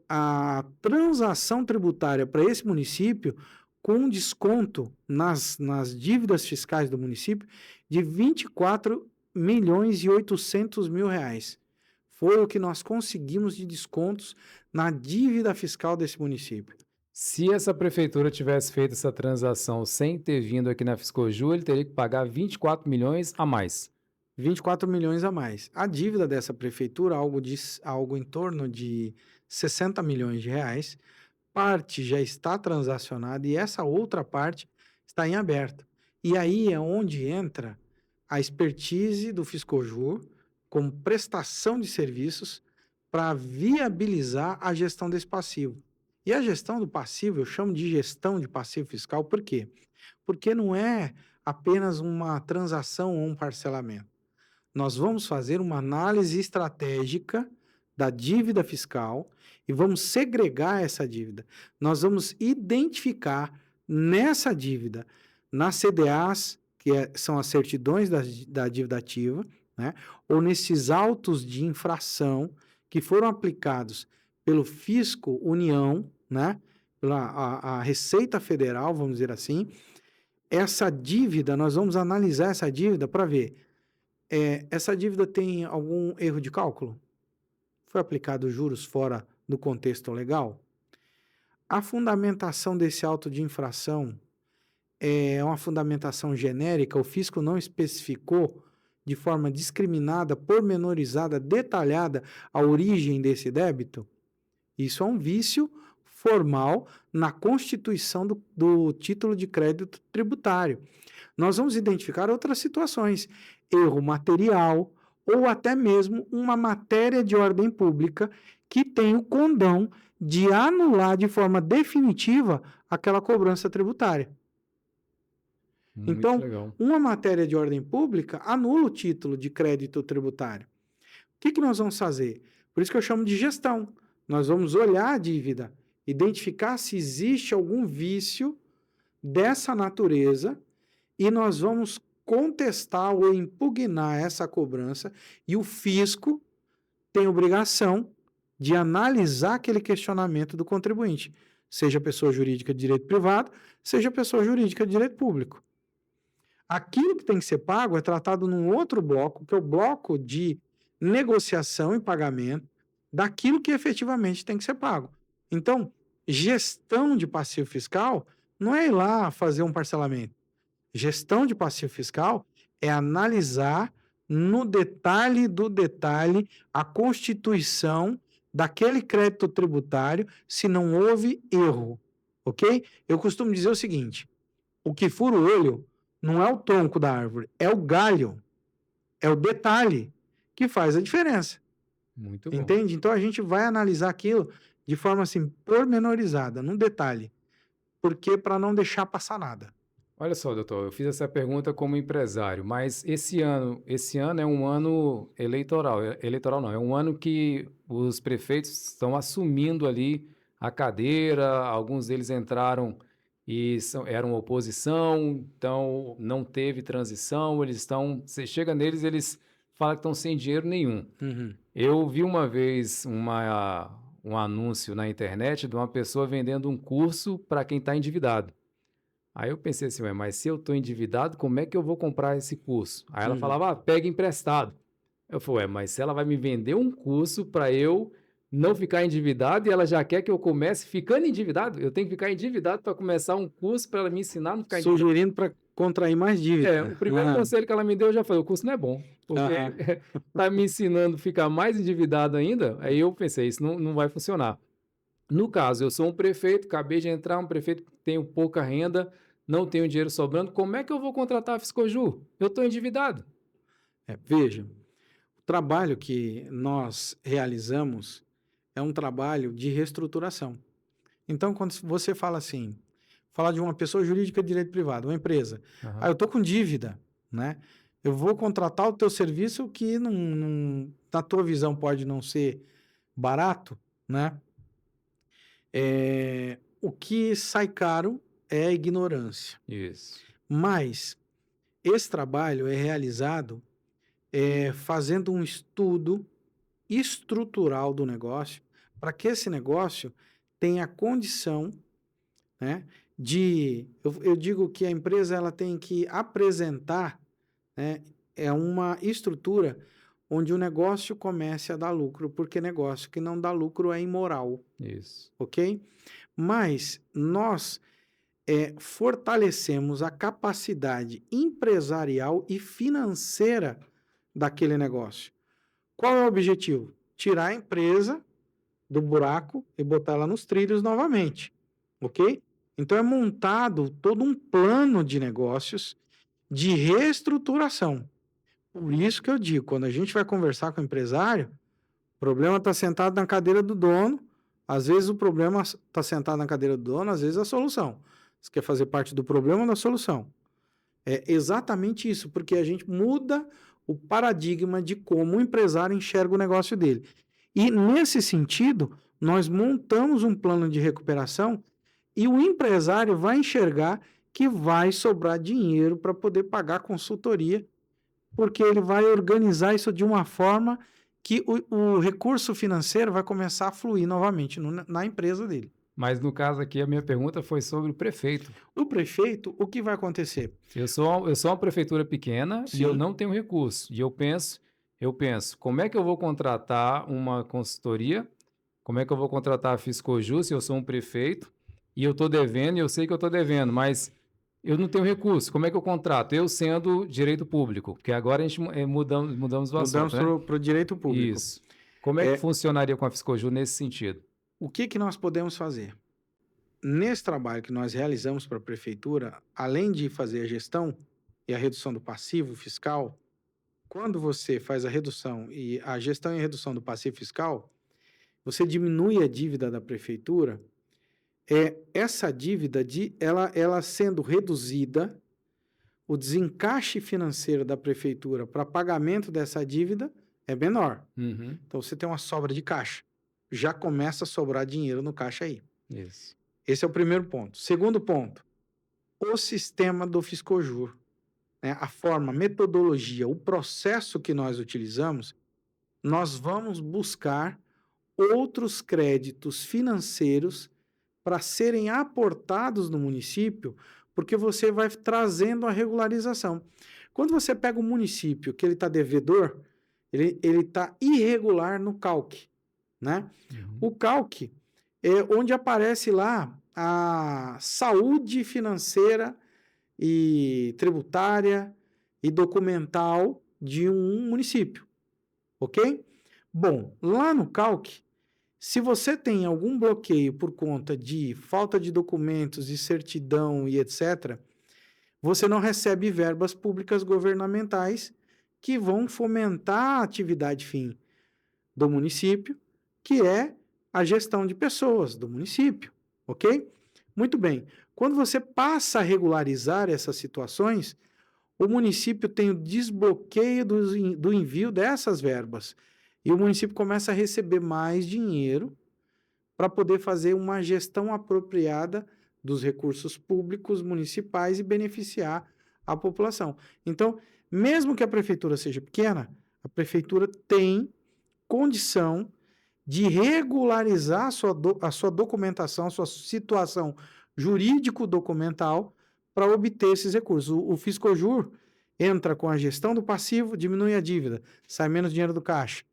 a transação tributária para esse município com desconto nas dívidas fiscais do município de 24.800.000 reais. Foi o que nós conseguimos de descontos na dívida fiscal desse município. Se essa prefeitura tivesse feito essa transação sem ter vindo aqui na Fiscoju, ele teria que pagar 24 milhões a mais. 24 milhões a mais. A dívida dessa prefeitura, algo em torno de 60 milhões de reais, parte já está transacionada e essa outra parte está em aberto. E aí é onde entra a expertise do Fiscojur como prestação de serviços para viabilizar a gestão desse passivo. E a gestão do passivo, eu chamo de gestão de passivo fiscal, por quê? Porque não é apenas uma transação ou um parcelamento. Nós vamos fazer uma análise estratégica da dívida fiscal e vamos segregar essa dívida. Nós vamos identificar nessa dívida, nas CDAs, são as certidões da dívida ativa, né? Ou nesses autos de infração que foram aplicados pelo Fisco União, né? A Receita Federal, vamos dizer assim, essa dívida, nós vamos analisar essa dívida para ver, essa dívida tem algum erro de cálculo? Foi aplicado juros fora do contexto legal? A fundamentação desse auto de infração é uma fundamentação genérica, o fisco não especificou de forma discriminada, pormenorizada, detalhada a origem desse débito? Isso é um vício formal na constituição do título de crédito tributário. Nós vamos identificar outras situações, erro material ou até mesmo uma matéria de ordem pública que tem o condão de anular de forma definitiva aquela cobrança tributária. Muito Então, legal. uma matéria de ordem pública anula o título de crédito tributário. O que nós vamos fazer? Por isso que eu chamo de gestão. Nós vamos olhar a dívida, identificar se existe algum vício dessa natureza e nós vamos contestar ou impugnar essa cobrança e o fisco tem obrigação de analisar aquele questionamento do contribuinte, seja pessoa jurídica de direito privado, seja pessoa jurídica de direito público. Aquilo que tem que ser pago é tratado num outro bloco, que é o bloco de negociação e pagamento daquilo que efetivamente tem que ser pago. Então, gestão de passivo fiscal não é ir lá fazer um parcelamento. Gestão de passivo fiscal é analisar no detalhe do detalhe a constituição daquele crédito tributário se não houve erro, ok? Eu costumo dizer o seguinte, o que fura o olho não é o tronco da árvore, é o galho, é o detalhe que faz a diferença. Muito bom. Entende? Então a gente vai analisar aquilo de forma assim pormenorizada, num detalhe, porque para não deixar passar nada. Olha só, doutor, eu fiz essa pergunta como empresário, mas esse ano é um ano eleitoral, eleitoral não, é um ano que os prefeitos estão assumindo ali a cadeira, alguns deles entraram e eram oposição, então não teve transição, eles estão, você chega neles, eles falam que estão sem dinheiro nenhum. Uhum. Eu vi uma vez um anúncio na internet de uma pessoa vendendo um curso para quem está endividado. Aí eu pensei assim, ué, mas se eu estou endividado, como é que eu vou comprar esse curso? Aí ela Uhum. falava, pega emprestado. Eu falei, ué, mas se ela vai me vender um curso para eu não ficar endividado e ela já quer que eu comece ficando endividado, eu tenho que ficar endividado para começar um curso para ela me ensinar a não ficar endividado. Sugerindo para contrair mais dívida. O primeiro Aham. conselho que ela me deu, eu já falei, o curso não é bom, porque Aham. tá me ensinando a ficar mais endividado ainda, aí eu pensei, isso não vai funcionar. No caso, eu sou um prefeito, acabei de entrar, um prefeito que tenho pouca renda, não tenho dinheiro sobrando, como é que eu vou contratar a Fiscoju? Eu estou endividado. Veja, o trabalho que nós realizamos é um trabalho de reestruturação. Então, quando você fala assim, fala de uma pessoa jurídica de direito privado, uma empresa, Aham. eu estou com dívida, né? Eu vou contratar o teu serviço que na tua visão pode não ser barato, né? O que sai caro é a ignorância. Isso. Mas esse trabalho é realizado fazendo um estudo estrutural do negócio para que esse negócio tenha condição, né, eu digo que a empresa ela tem que apresentar, né, uma estrutura onde o negócio comece a dar lucro, porque negócio que não dá lucro é imoral, Isso. ok? Mas nós fortalecemos a capacidade empresarial e financeira daquele negócio. Qual é o objetivo? Tirar a empresa do buraco e botar ela nos trilhos novamente, ok? Então é montado todo um plano de negócios de reestruturação. Por isso que eu digo, quando a gente vai conversar com o empresário, o problema está sentado na cadeira do dono, às vezes o problema está sentado na cadeira do dono, às vezes a solução. Você quer fazer parte do problema ou da solução? É exatamente isso, porque a gente muda o paradigma de como o empresário enxerga o negócio dele. E nesse sentido, nós montamos um plano de recuperação e o empresário vai enxergar que vai sobrar dinheiro para poder pagar a consultoria, porque ele vai organizar isso de uma forma que o recurso financeiro vai começar a fluir novamente na empresa dele. Mas no caso aqui, a minha pergunta foi sobre o prefeito. O prefeito, o que vai acontecer? Eu sou uma prefeitura pequena e eu Sim, não tenho recurso. E eu penso, como é que eu vou contratar uma consultoria? Como é que eu vou contratar a Fiscojus se eu sou um prefeito e eu estou devendo e eu sei que eu estou devendo, mas eu não tenho recurso. Como é que eu contrato? Eu sendo direito público, porque agora a gente mudamos o mudamos assunto, né? para o direito público. Isso. Como é que É, funcionaria com a Fiscojus nesse sentido? o que que nós podemos fazer? Nesse trabalho que nós realizamos para a prefeitura, além de fazer a gestão e a redução do passivo fiscal, quando você faz a redução e a gestão e a redução do passivo fiscal, você diminui a dívida da prefeitura. Essa dívida, ela sendo reduzida, o desencaixe financeiro da prefeitura para pagamento dessa dívida é menor. Uhum, Então você tem uma sobra de caixa. Já começa a sobrar dinheiro no caixa aí. isso. Esse é o primeiro ponto. Segundo ponto, o sistema do Fiscojur, né? A forma, a metodologia, o processo que nós utilizamos, nós vamos buscar outros créditos financeiros para serem aportados no município, porque você vai trazendo a regularização. Quando você pega um município que ele está devedor, ele está irregular no CALC, né? Uhum. O CALC é onde aparece lá a saúde financeira e tributária e documental de um município, ok? Bom, lá no CALC, se você tem algum bloqueio por conta de falta de documentos e certidão e etc., você não recebe verbas públicas governamentais que vão fomentar a atividade fim do município, que é a gestão de pessoas do município, ok? Muito bem. Quando você passa a regularizar essas situações, o município tem o desbloqueio do envio dessas verbas e o município começa a receber mais dinheiro para poder fazer uma gestão apropriada dos recursos públicos municipais e beneficiar a população. Então, mesmo que a prefeitura seja pequena, a prefeitura tem condição de regularizar a sua documentação, a sua situação jurídico-documental para obter esses recursos. O Fiscojur entra com a gestão do passivo, diminui a dívida, sai menos dinheiro do caixa.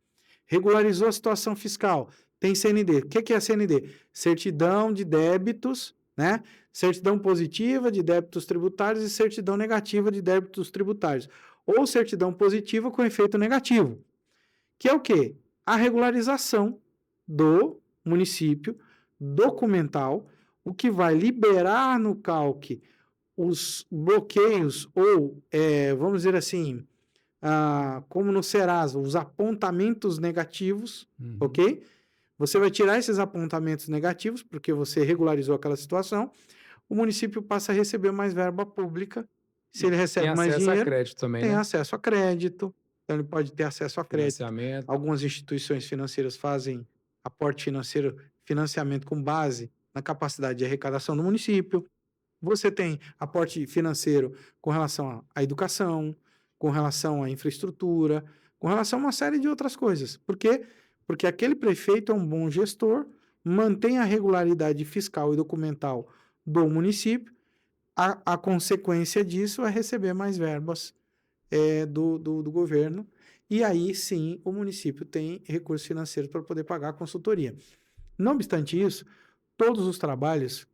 Regularizou a situação fiscal, tem CND. O que é a CND? Certidão de débitos, né? Certidão positiva de débitos tributários e certidão negativa de débitos tributários. Ou certidão positiva com efeito negativo, que é o quê? A regularização do município documental, o que vai liberar no CALC os bloqueios ou, vamos dizer assim, como no Serasa, os apontamentos negativos, Uhum. ok? Você vai tirar esses apontamentos negativos, porque você regularizou aquela situação, o município passa a receber mais verba pública. Se E ele tem recebe mais acesso a dinheiro, crédito também, tem né? acesso a crédito, então ele pode ter acesso a crédito. Financiamento. Algumas instituições financeiras fazem aporte financeiro, financiamento com base na capacidade de arrecadação do município. Você tem aporte financeiro com relação à educação, com relação à infraestrutura, com relação a uma série de outras coisas. Por quê? Porque aquele prefeito é um bom gestor, mantém a regularidade fiscal e documental do município. A consequência disso é receber mais verbas do governo. E aí sim o município tem recursos financeiros para poder pagar a consultoria. Não obstante isso, todos os trabalhos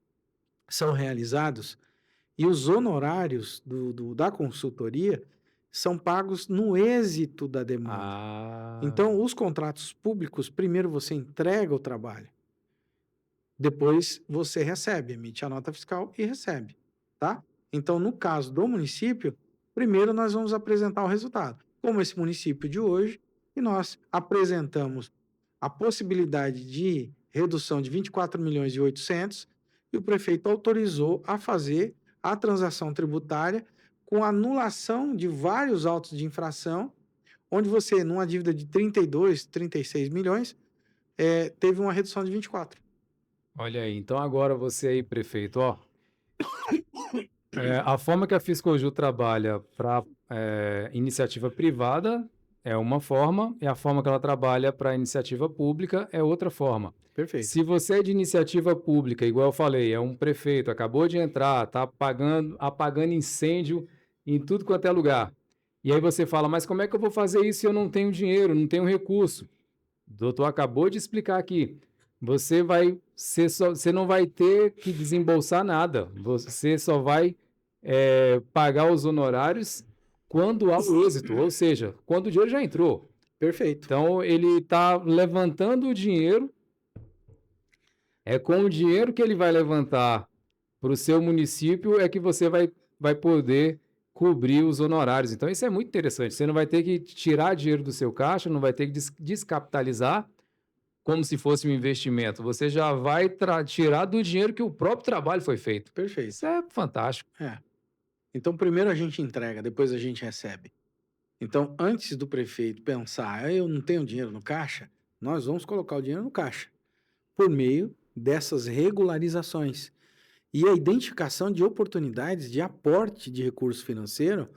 são realizados e os honorários da consultoria são pagos no êxito da demanda. Ah, Então, os contratos públicos, primeiro você entrega o trabalho, depois você recebe, emite a nota fiscal e recebe, tá? Então, no caso do município, primeiro nós vamos apresentar o resultado. Como esse município de hoje, e nós apresentamos a possibilidade de redução de 24 milhões e 800 e o prefeito autorizou a fazer a transação tributária com anulação de vários autos de infração, onde você, numa dívida de 32, 36 milhões, teve uma redução de 24. Olha aí, então agora você aí, prefeito, ó, a forma que a Fiscoju trabalha para iniciativa privada é uma forma, e a forma que ela trabalha para iniciativa pública é outra forma. Perfeito. Se você é de iniciativa pública, igual eu falei, é um prefeito, acabou de entrar, está apagando incêndio em tudo quanto é lugar. E aí você fala, mas como é que eu vou fazer isso se eu não tenho dinheiro, não tenho recurso? O doutor acabou de explicar aqui. Você não vai ter que desembolsar nada. Você só vai pagar os honorários quando há o êxito, ou seja, quando o dinheiro já entrou. Perfeito. Então, ele está levantando o dinheiro, é com o dinheiro que ele vai levantar para o seu município é que você vai poder cobrir os honorários. Então, isso é muito interessante. Você não vai ter que tirar dinheiro do seu caixa, não vai ter que descapitalizar como se fosse um investimento. Você já vai tirar do dinheiro que o próprio trabalho foi feito. Isso Perfeito. é fantástico. É. Então, primeiro a gente entrega, depois a gente recebe. Então, antes do prefeito pensar, eu não tenho dinheiro no caixa, nós vamos colocar o dinheiro no caixa, por meio dessas regularizações e a identificação de oportunidades de aporte de recurso financeiro,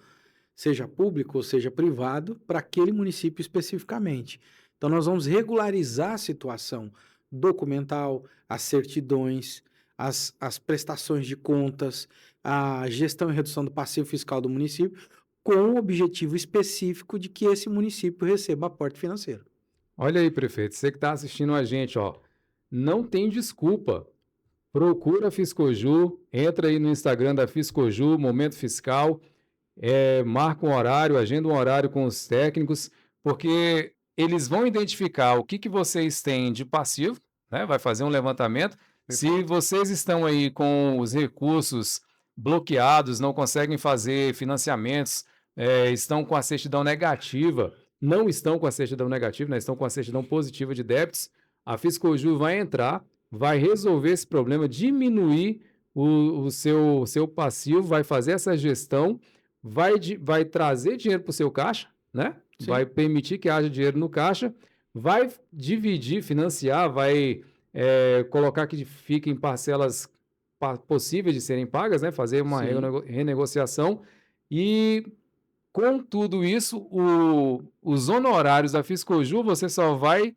seja público ou seja privado, para aquele município especificamente. Então, nós vamos regularizar a situação documental, as certidões, as prestações de contas, a gestão e redução do passivo fiscal do município, com o objetivo específico de que esse município receba aporte financeiro. Olha aí, prefeito, você que está assistindo a gente, ó, não tem desculpa. Procura a Fiscoju, entra aí no Instagram da Fiscoju, Momento Fiscal, marca um horário, agenda um horário com os técnicos, porque eles vão identificar o que vocês têm de passivo, né? Vai fazer um levantamento. Se Perfeito? vocês estão aí com os recursos bloqueados, não conseguem fazer financiamentos, estão com a certidão negativa, não estão com a certidão negativa, né? Estão com a certidão positiva de débitos, a Fiscoju vai entrar, vai resolver esse problema, diminuir o seu passivo, vai fazer essa gestão, vai trazer dinheiro para o seu caixa, né? Sim, Vai permitir que haja dinheiro no caixa, vai dividir, financiar, vai colocar que fique em parcelas possíveis de serem pagas, né? Fazer uma sim. renegociação e com tudo isso, os honorários da Fiscoju, você só vai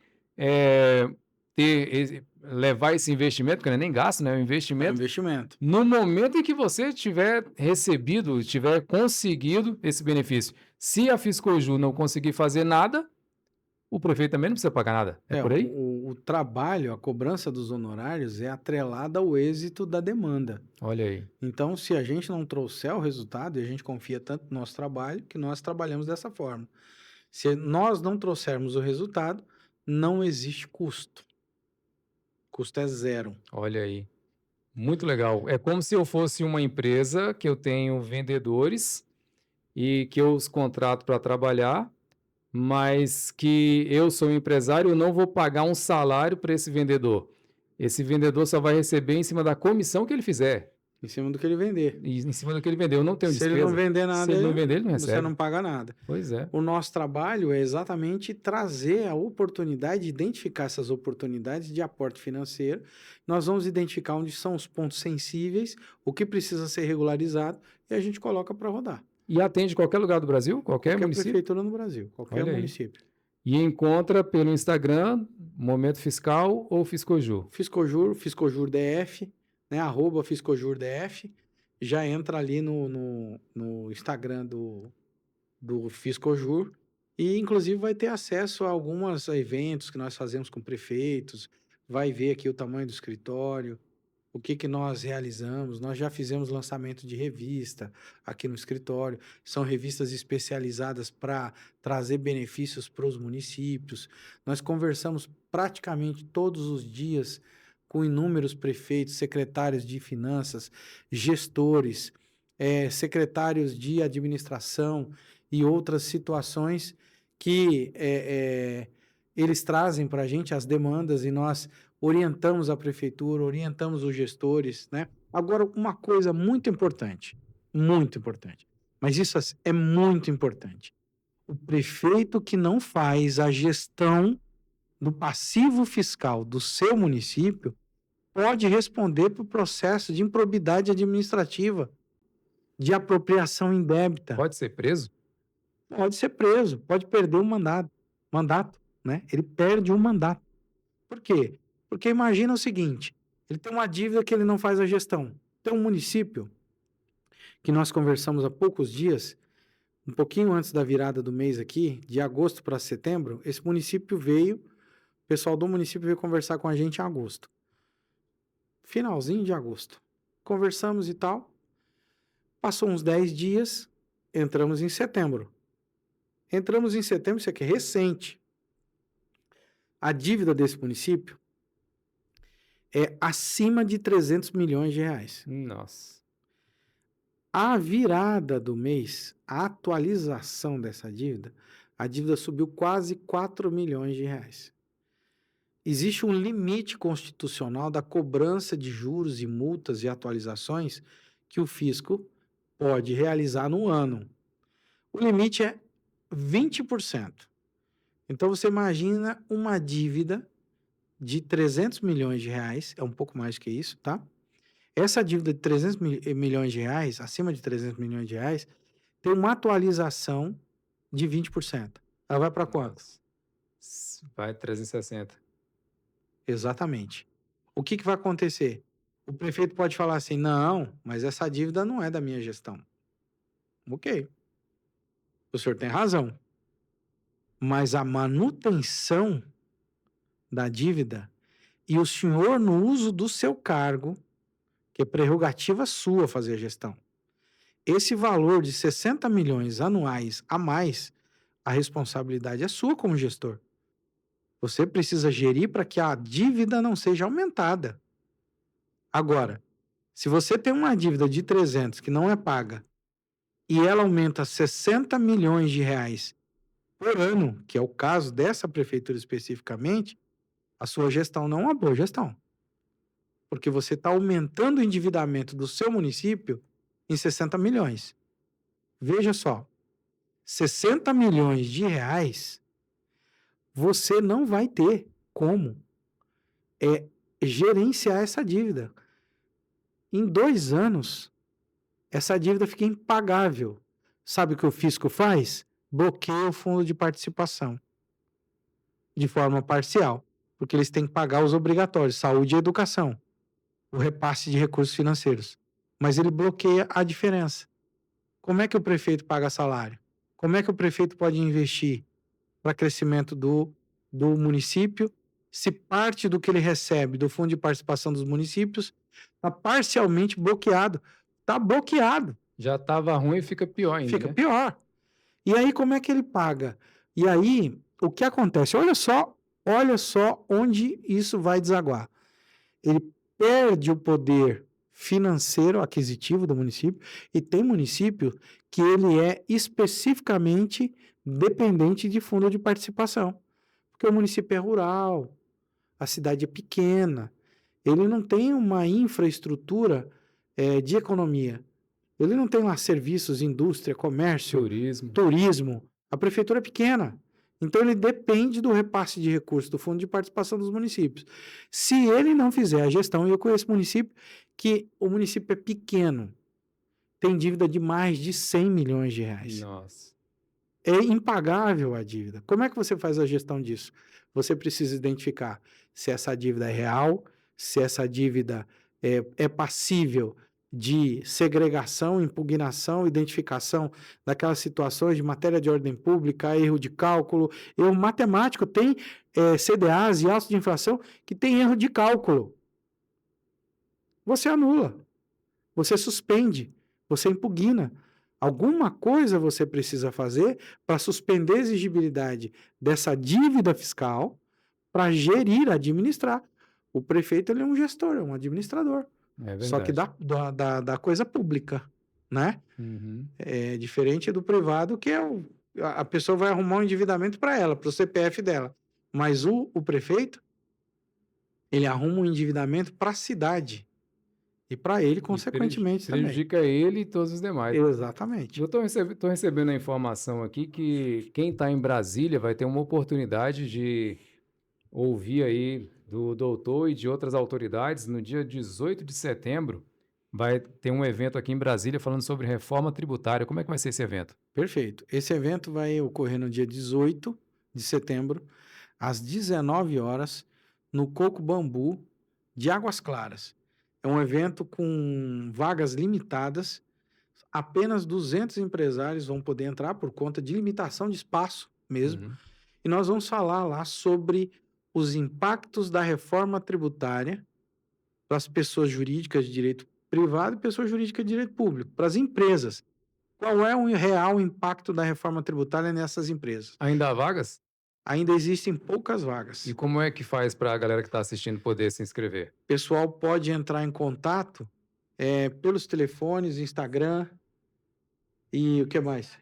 levar esse investimento, que não é nem gasto, né? É um É um investimento investimento. no momento em que você tiver recebido, tiver conseguido esse benefício. Se a Fiscoju não conseguir fazer nada, o prefeito também não precisa pagar nada. É É, por aí? o trabalho, a cobrança dos honorários é atrelada ao êxito da demanda. Olha aí. Então, se a gente não trouxer o resultado, e a gente confia tanto no nosso trabalho, que nós trabalhamos dessa forma. Se nós não trouxermos o resultado, não existe custo. Custo é zero. Olha aí. Muito legal. É como se eu fosse uma empresa que eu tenho vendedores e que eu os contrato para trabalhar, mas que eu sou um empresário, eu não vou pagar um salário para esse vendedor. Esse vendedor só vai receber em cima da comissão que ele fizer, Em cima do que ele vender. e em cima do que ele vendeu. Eu não tenho Se ele não despesa. vender Se nada, ele não vender, ele não você recebe. não paga nada. Pois é. O nosso trabalho é exatamente trazer a oportunidade, identificar essas oportunidades de aporte financeiro. Nós vamos identificar onde são os pontos sensíveis, o que precisa ser regularizado e a gente coloca para rodar. E atende qualquer lugar do Brasil, qualquer Qualquer município. prefeitura no Brasil, qualquer Olha aí. município. E encontra pelo Instagram, Momento Fiscal ou Fiscoju. Fiscojur, Fiscojur DF, né? @Fiscojur DF. Já entra ali no Instagram do Fiscojur e, inclusive, vai ter acesso a alguns eventos que nós fazemos com prefeitos, vai ver aqui o tamanho do escritório, o que que nós realizamos. Nós já fizemos lançamento de revista aqui no escritório, são revistas especializadas para trazer benefícios para os municípios. Nós conversamos praticamente todos os dias com inúmeros prefeitos, secretários de finanças, gestores, secretários de administração e outras situações que eles trazem para a gente as demandas e nós orientamos a prefeitura, orientamos os gestores, né? Agora, uma coisa muito importante, mas isso é muito importante. O prefeito que não faz a gestão do passivo fiscal do seu município, pode responder por processo de improbidade administrativa, de apropriação indébita. Pode ser preso? Pode ser preso, pode perder o mandato, né? Ele perde um mandato. Por quê? Porque imagina o seguinte, ele tem uma dívida que ele não faz a gestão. Tem um município que nós conversamos há poucos dias, um pouquinho antes da virada do mês aqui, de agosto para setembro, esse município veio, o pessoal do município veio conversar com a gente em agosto. Finalzinho de agosto. Conversamos e tal. Passou uns 10 dias, entramos em setembro. Entramos em setembro, isso aqui é recente. A dívida desse município é acima de 300 milhões de reais. Nossa. A virada do mês, a atualização dessa dívida, a dívida subiu quase 4 milhões de reais. Existe um limite constitucional da cobrança de juros e multas e atualizações que o fisco pode realizar no ano. O limite é 20%. Então você imagina uma dívida de 300 milhões de reais, é um pouco mais que isso, tá? Essa dívida de 300 milhões de reais, acima de 300 milhões de reais, tem uma atualização de 20%. Ela vai para quanto? Vai 360. Exatamente. O que vai acontecer? O prefeito pode falar assim, não, mas essa dívida não é da minha gestão. Ok. O senhor tem razão. Mas a manutenção da dívida e o senhor, no uso do seu cargo, que é prerrogativa sua fazer a gestão, esse valor de 60 milhões anuais a mais, a responsabilidade é sua como gestor. Você precisa gerir para que a dívida não seja aumentada. Agora, se você tem uma dívida de 300 que não é paga e ela aumenta 60 milhões de reais por ano, que é o caso dessa prefeitura especificamente, a sua gestão não é uma boa gestão. Porque você está aumentando o endividamento do seu município em 60 milhões. Veja só, 60 milhões de reais, você não vai ter como gerenciar essa dívida. Em 2 anos, essa dívida fica impagável. Sabe o que o fisco faz? Bloqueia o fundo de participação de forma parcial, porque eles têm que pagar os obrigatórios, saúde e educação, o repasse de recursos financeiros. Mas ele bloqueia a diferença. Como é que o prefeito paga salário? Como é que o prefeito pode investir para crescimento do município, se parte do que ele recebe do fundo de participação dos municípios está parcialmente bloqueado? Está bloqueado. Já estava ruim e fica pior ainda, Fica né? pior. E aí, como é que ele paga? E aí, o que acontece? Olha só onde isso vai desaguar. Ele perde o poder financeiro aquisitivo do município e tem município que ele é especificamente dependente de fundo de participação. Porque o município é rural, a cidade é pequena, ele não tem uma infraestrutura de economia. Ele não tem lá serviços, indústria, comércio, turismo. A prefeitura é pequena. Então, ele depende do repasse de recursos do fundo de participação dos municípios. Se ele não fizer a gestão, e eu conheço município que o município é pequeno, tem dívida de mais de 100 milhões de reais. Nossa. É impagável a dívida. Como é que você faz a gestão disso? Você precisa identificar se essa dívida é real, se essa dívida é passível de segregação, impugnação, identificação daquelas situações de matéria de ordem pública, erro de cálculo, erro matemático. Tem CDAs e autos de infração que tem erro de cálculo. Você anula, você suspende, você impugna. Alguma coisa você precisa fazer para suspender a exigibilidade dessa dívida fiscal para gerir, administrar. O prefeito ele é um gestor, é um administrador. É Só que da coisa pública, né? Uhum. É diferente do privado, que a pessoa vai arrumar um endividamento para ela, para o CPF dela. Mas o prefeito, ele arruma um endividamento para a cidade. E para ele, consequentemente, também. Prejudica ele e todos os demais. Exatamente. Eu estou recebendo a informação aqui que quem está em Brasília vai ter uma oportunidade de ouvi aí do doutor e de outras autoridades, no dia 18 de setembro vai ter um evento aqui em Brasília falando sobre reforma tributária. Como é que vai ser esse evento? Perfeito. Esse evento vai ocorrer no dia 18 de setembro, às 19 horas, no Coco Bambu de Águas Claras. É um evento com vagas limitadas, apenas 200 empresários vão poder entrar por conta de limitação de espaço mesmo. Uhum. E nós vamos falar lá sobre os impactos da reforma tributária para as pessoas jurídicas de direito privado e pessoas jurídicas de direito público, para as empresas. Qual é o real impacto da reforma tributária nessas empresas? Ainda há vagas? Ainda existem poucas E vagas. como é que faz para a galera que está assistindo poder se inscrever? O pessoal pode entrar em contato pelos telefones, Instagram e o que mais?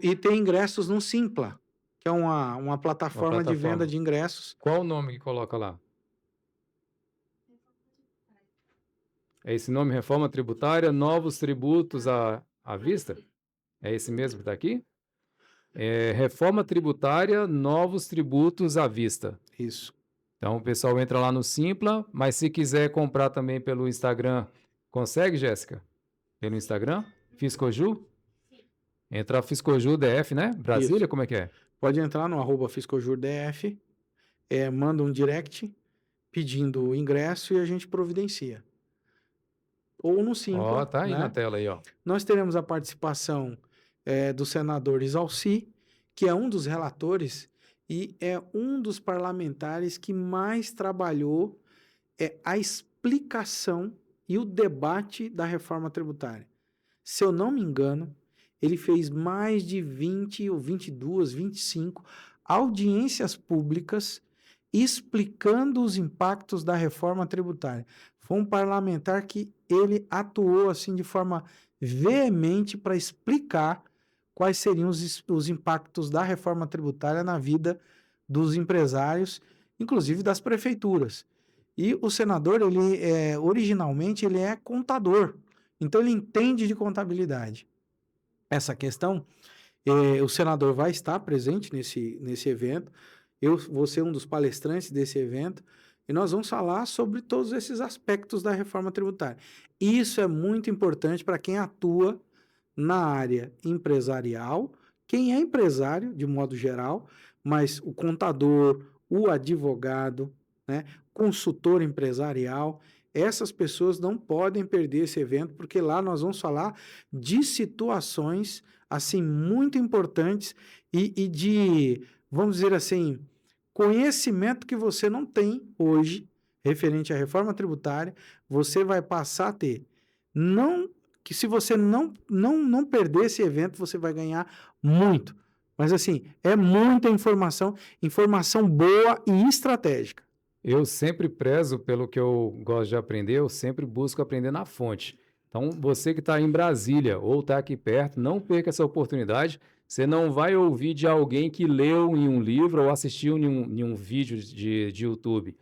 E tem ingressos no Simpla, que é uma Uma plataforma de venda plataforma. de ingressos. Qual o nome que coloca lá? É esse nome, Reforma Tributária, novos tributos à vista? É esse mesmo que está aqui? É Reforma Tributária, novos tributos à vista. Isso. Então o pessoal entra lá no Simpla, mas se quiser comprar também pelo Instagram, consegue, Jéssica? Pelo Instagram? Fiscoju? Entra Fiscoju DF, né? Isso. Brasília, como é que é? Pode entrar no @fiscojurdf, manda um direct pedindo o ingresso e a gente providencia. Ou no Ó, Simpla, tá aí na né? tela aí, ó. Nós teremos a participação do senador Isalci, que é um dos relatores e é um dos parlamentares que mais trabalhou a explicação e o debate da reforma tributária. Se eu não me engano, ele fez mais de 20 ou 22, 25 audiências públicas explicando os impactos da reforma tributária. Foi um parlamentar que ele atuou assim de forma veemente para explicar quais seriam os impactos da reforma tributária na vida dos empresários, inclusive das prefeituras. E o senador, originalmente, ele é contador, então ele entende de contabilidade. Essa questão, o senador vai estar presente nesse evento, eu vou ser um dos palestrantes desse evento, e nós vamos falar sobre todos esses aspectos da reforma tributária. Isso é muito importante para quem atua na área empresarial, quem é empresário, de modo geral, mas o contador, o advogado, né, consultor empresarial, essas pessoas não podem perder esse evento, porque lá nós vamos falar de situações assim muito importantes e de, vamos dizer assim, conhecimento que você não tem hoje referente à reforma tributária, você vai passar a ter. Não que se você não perder esse evento, você vai ganhar muito. Mas assim, é muita informação, informação boa e estratégica. Eu sempre prezo pelo que eu gosto de aprender, eu sempre busco aprender na fonte. Então, você que está em Brasília ou está aqui perto, não perca essa oportunidade. Você não vai ouvir de alguém que leu em um livro ou assistiu em um vídeo de YouTube.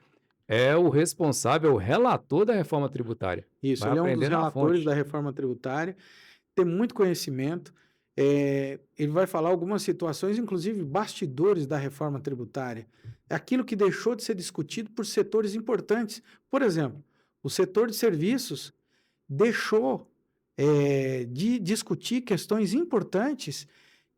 É o responsável, é o relator da reforma tributária. Isso, Vai ele é um dos aprender na relatores fonte. da reforma tributária, tem muito conhecimento. Ele vai falar algumas situações, inclusive bastidores da reforma tributária. É aquilo que deixou de ser discutido por setores importantes. Por exemplo, o setor de serviços deixou de discutir questões importantes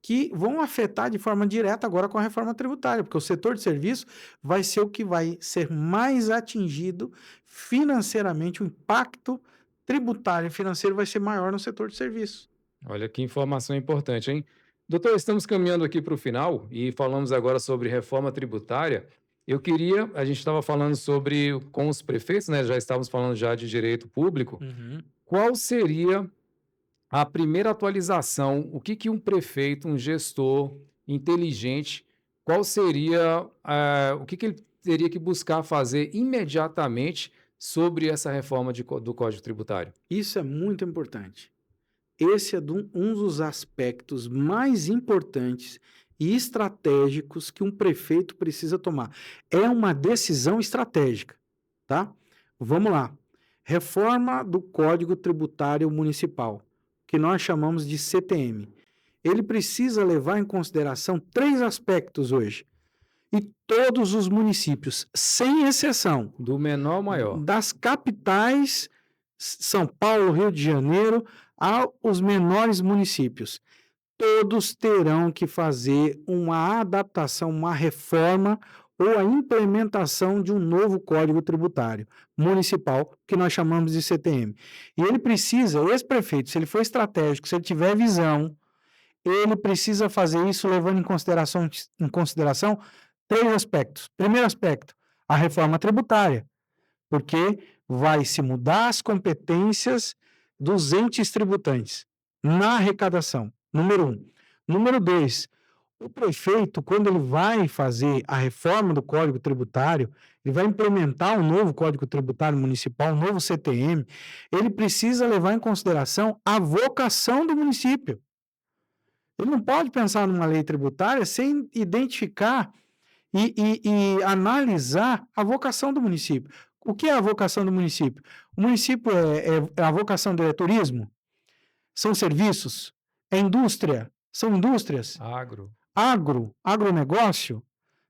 que vão afetar de forma direta agora com a reforma tributária, porque o setor de serviços vai ser o que vai ser mais atingido financeiramente, o impacto tributário e financeiro vai ser maior no setor de serviços. Olha que informação importante, hein? Doutor, estamos caminhando aqui para o final e falamos agora sobre reforma tributária. A gente estava falando sobre com os prefeitos, né? Já estávamos falando já de direito público. Uhum. Qual seria a primeira atualização? O que que um prefeito, um gestor inteligente, qual seria, o que que ele teria que buscar fazer imediatamente sobre essa reforma do Código Tributário? Isso é muito importante. Esse é um dos aspectos mais importantes e estratégicos que um prefeito precisa tomar. É uma decisão estratégica, tá? Vamos lá. Reforma do Código Tributário Municipal, que nós chamamos de CTM. Ele precisa levar em consideração três aspectos hoje. E todos os municípios, sem exceção, Do menor ao maior. das capitais, São Paulo, Rio de Janeiro, aos menores municípios, todos terão que fazer uma adaptação, uma reforma ou a implementação de um novo Código Tributário Municipal, que nós chamamos de CTM. E ele precisa, esse prefeito, se ele for estratégico, se ele tiver visão, ele precisa fazer isso levando em consideração três aspectos. Primeiro aspecto, a reforma tributária, porque vai se mudar as competências dos entes tributantes na arrecadação, número um. Número dois, o prefeito, quando ele vai fazer a reforma do Código Tributário, ele vai implementar um novo Código Tributário Municipal, um novo CTM, ele precisa levar em consideração a vocação do município. Ele não pode pensar numa lei tributária sem identificar e analisar a vocação do município. O que é a vocação do município? O município a vocação dele é turismo? São serviços? É indústria? São indústrias? Agro. Agronegócio?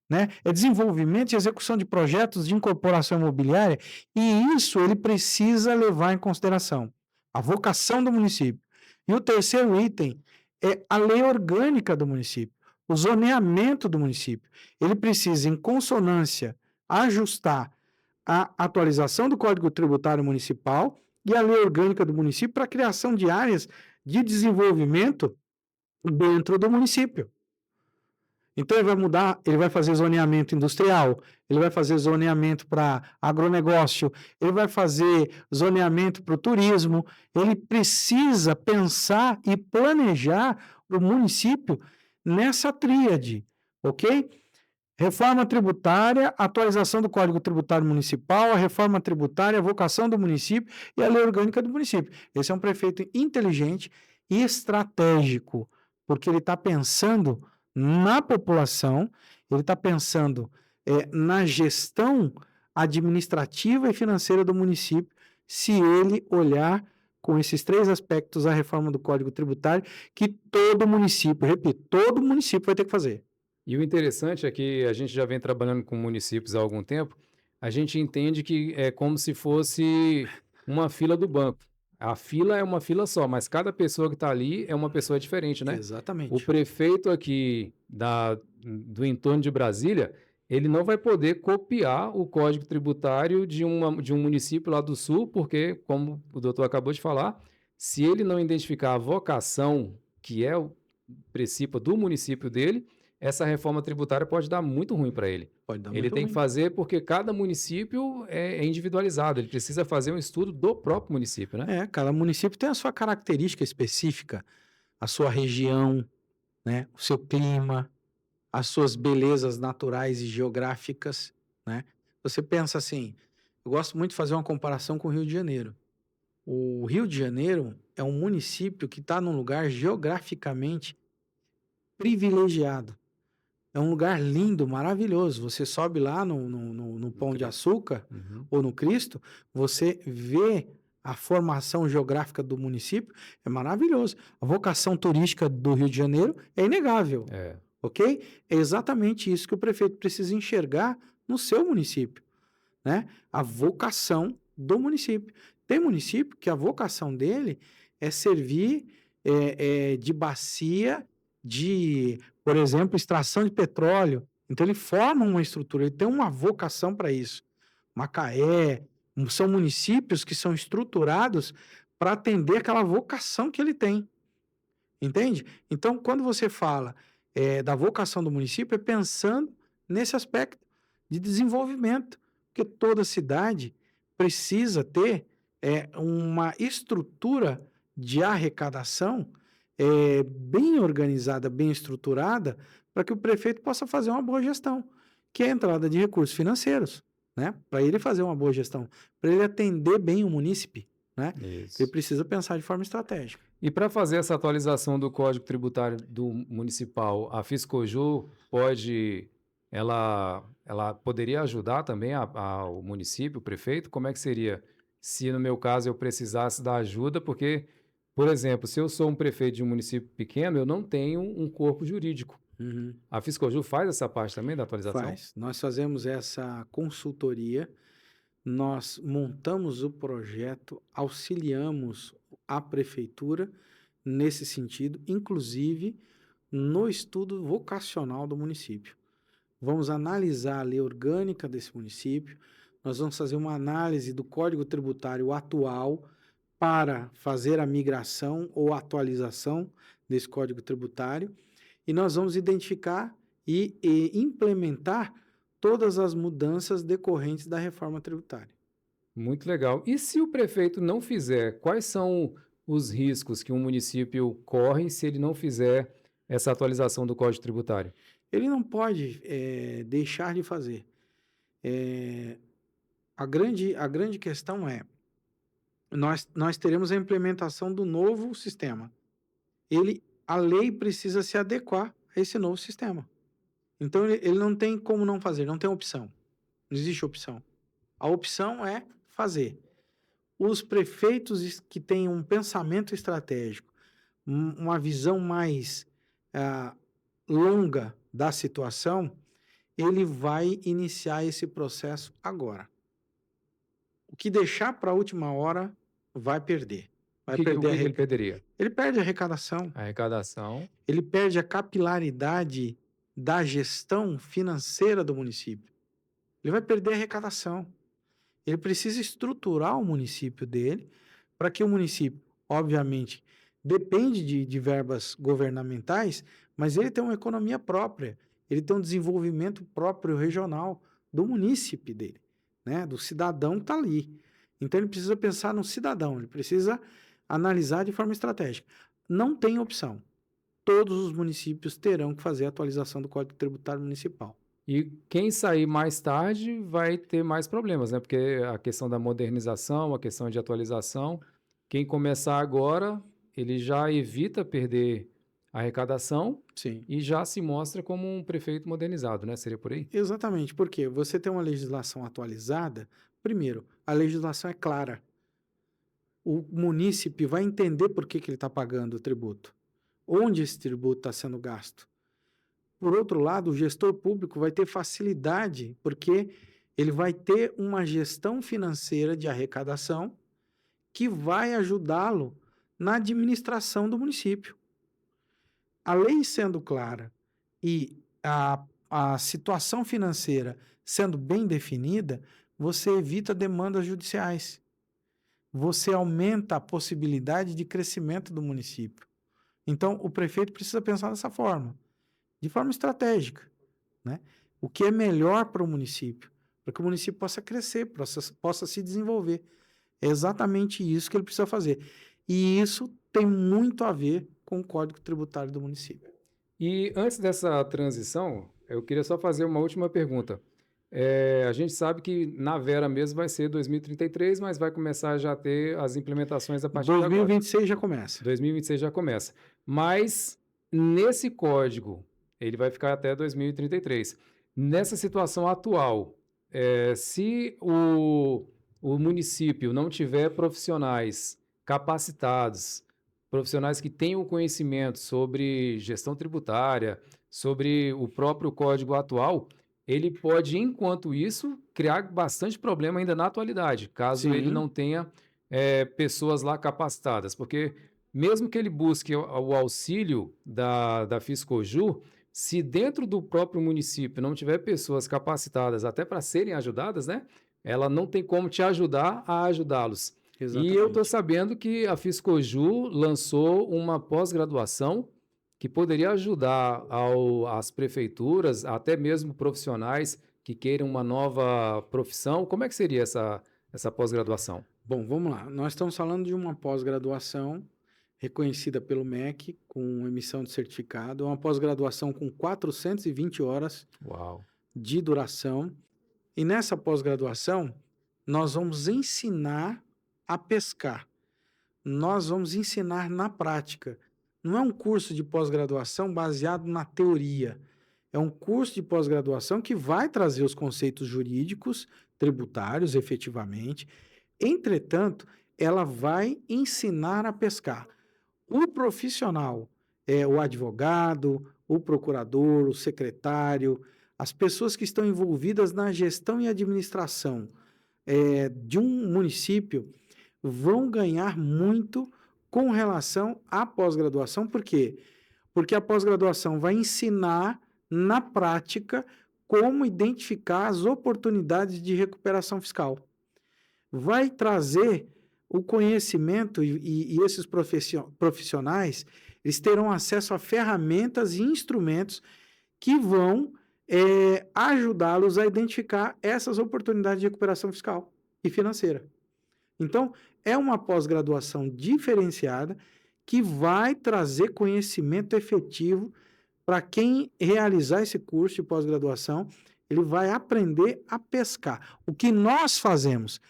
Né? É desenvolvimento e execução de projetos de incorporação imobiliária, e isso ele precisa levar em consideração a vocação do município. E o terceiro item é a lei orgânica do município, o zoneamento do município. Ele precisa, em consonância, ajustar a atualização do Código Tributário Municipal e a lei orgânica do município para a criação de áreas de desenvolvimento dentro do município. Então, ele vai mudar, ele vai fazer zoneamento industrial, ele vai fazer zoneamento para agronegócio, ele vai fazer zoneamento para o turismo, ele precisa pensar e planejar o município nessa tríade, ok? Reforma tributária, atualização do Código Tributário Municipal, a reforma tributária, a vocação do município e a lei orgânica do município. Esse é um prefeito inteligente e estratégico, porque ele está pensando na população, ele está pensando na gestão administrativa e financeira do município, se ele olhar com esses três aspectos a reforma do Código Tributário, que todo município, repito, todo município vai ter que fazer. E o interessante é que a gente já vem trabalhando com municípios há algum tempo, a gente entende que é como se fosse uma fila do banco. A fila é uma fila só, mas cada pessoa que está ali é uma pessoa diferente, né? O Exatamente. prefeito aqui do entorno de Brasília, ele não vai poder copiar o código tributário de um município lá do sul, porque, como o doutor acabou de falar, se ele não identificar a vocação, que é o princípio do município dele, essa reforma tributária pode dar muito ruim para ele. Pode dar Ele muito tem que ruim. fazer porque cada município é individualizado, ele precisa fazer um estudo do próprio município, né? Cada município tem a sua característica específica, a sua região, né, o seu clima, as suas belezas naturais e geográficas, né? Você pensa assim, eu gosto muito de fazer uma comparação com o Rio de Janeiro. O Rio de Janeiro é um município que está num lugar geograficamente privilegiado. É um lugar lindo, maravilhoso. Você sobe lá no Pão de Cristo. Açúcar Uhum. ou no Cristo, você vê a formação geográfica do município, é maravilhoso. A vocação turística do Rio de Janeiro é inegável, É. ok? É exatamente isso que o prefeito precisa enxergar no seu município, né? A vocação do município. Tem município que a vocação dele é servir de bacia de, por exemplo, extração de petróleo. Então ele forma uma estrutura, ele tem uma vocação para isso. Macaé, são municípios que são estruturados para atender aquela vocação que ele tem. Entende? Então, quando você fala da vocação do município, é pensando nesse aspecto de desenvolvimento, porque toda cidade precisa ter uma estrutura de arrecadação bem organizada, bem estruturada, para que o prefeito possa fazer uma boa gestão, que é a entrada de recursos financeiros, né? Para ele fazer uma boa gestão, para ele atender bem o munícipe, né? Ele Isso. precisa pensar de forma estratégica. E para fazer essa atualização do Código Tributário do Municipal, a Fiscoju ela poderia ajudar também o município, o prefeito? Como é que seria se, no meu caso, eu precisasse da ajuda? Porque, por exemplo, se eu sou um prefeito de um município pequeno, eu não tenho um corpo jurídico. Uhum. A Fiscoju faz essa parte também da atualização? Faz. Nós fazemos essa consultoria, nós montamos o projeto, auxiliamos a prefeitura nesse sentido, inclusive no estudo vocacional do município. Vamos analisar a lei orgânica desse município, nós vamos fazer uma análise do Código Tributário atual para fazer a migração ou atualização desse Código Tributário e nós vamos identificar e implementar todas as mudanças decorrentes da reforma tributária. Muito legal. E se o prefeito não fizer, quais são os riscos que um município corre se ele não fizer essa atualização do Código Tributário? Ele não pode deixar de fazer. A grande questão é, nós teremos a implementação do novo sistema. A lei precisa se adequar a esse novo sistema. Então, ele não tem como não fazer, não tem opção. Não existe opção. A opção é fazer. Os prefeitos que têm um pensamento estratégico, uma visão mais ah, longa da situação, ele vai iniciar esse processo agora. O que deixar para a última hora vai perder. O Vai que, o perder que que ele perderia? ele perde a arrecadação, A arrecadação. ele perde a capilaridade da gestão financeira do município. Ele vai perder a arrecadação. Ele precisa estruturar o município dele para que o município, obviamente, depende de verbas governamentais, mas ele tem uma economia própria, ele tem um desenvolvimento próprio regional do munícipe dele, né? Do cidadão que está ali. Então ele precisa pensar no cidadão, ele precisa analisar de forma estratégica. Não tem opção. Todos os municípios terão que fazer a atualização do Código Tributário Municipal. E quem sair mais tarde vai ter mais problemas, né? Porque a questão da modernização, a questão de atualização, quem começar agora, ele já evita perder a arrecadação Sim. e já se mostra como um prefeito modernizado, né? Seria por aí? Exatamente, porque você tem uma legislação atualizada, primeiro, a legislação é clara. O munícipe vai entender por que ele está pagando o tributo, onde esse tributo está sendo gasto. Por outro lado, o gestor público vai ter facilidade, porque ele vai ter uma gestão financeira de arrecadação que vai ajudá-lo na administração do município. A lei sendo clara e a situação financeira sendo bem definida, você evita demandas judiciais. Você aumenta a possibilidade de crescimento do município. Então, o prefeito precisa pensar dessa forma, de forma estratégica, né? O que é melhor para o município, para que o município possa crescer, possa se desenvolver. É exatamente isso que ele precisa fazer. E isso tem muito a ver com o Código Tributário do município. E antes dessa transição, eu queria só fazer uma última pergunta. A gente sabe que na Vera mesmo vai ser 2033, mas vai começar já a ter as implementações a partir de agora. 2026 já começa. 2026 já começa. Mas nesse código, ele vai ficar até 2033. Nessa situação atual, se o município não tiver profissionais capacitados, profissionais que tenham conhecimento sobre gestão tributária, sobre o próprio código atual, ele pode, enquanto isso, criar bastante problema ainda na atualidade, caso ele Sim, não tenha pessoas lá capacitadas, porque mesmo que ele busque o auxílio da Fiscoju, se dentro do próprio município não tiver pessoas capacitadas até para serem ajudadas, né? Ela não tem como te ajudar a ajudá-los. E eu estou exatamente. sabendo que a Fiscoju lançou uma pós-graduação que poderia ajudar as prefeituras, até mesmo profissionais que queiram uma nova profissão. Como é que seria essa pós-graduação? Bom, vamos lá. Nós estamos falando de uma pós-graduação reconhecida pelo MEC, com emissão de certificado, é uma pós-graduação com 420 horas Uau! de duração. E nessa pós-graduação, nós vamos ensinar a pescar. Nós vamos ensinar na prática. Não é um curso de pós-graduação baseado na teoria. É um curso de pós-graduação que vai trazer os conceitos jurídicos, tributários, efetivamente. Entretanto, ela vai ensinar a pescar. O profissional, o advogado, o procurador, o secretário, as pessoas que estão envolvidas na gestão e administração de um município vão ganhar muito com relação à pós-graduação. Por quê? Porque a pós-graduação vai ensinar na prática como identificar as oportunidades de recuperação fiscal. Vai trazer o conhecimento e esses profissionais, eles terão acesso a ferramentas e instrumentos que vão ajudá-los a identificar essas oportunidades de recuperação fiscal e financeira. Então, é uma pós-graduação diferenciada que vai trazer conhecimento efetivo para quem realizar esse curso de pós-graduação. Ele vai aprender a pescar. O que nós fazemos,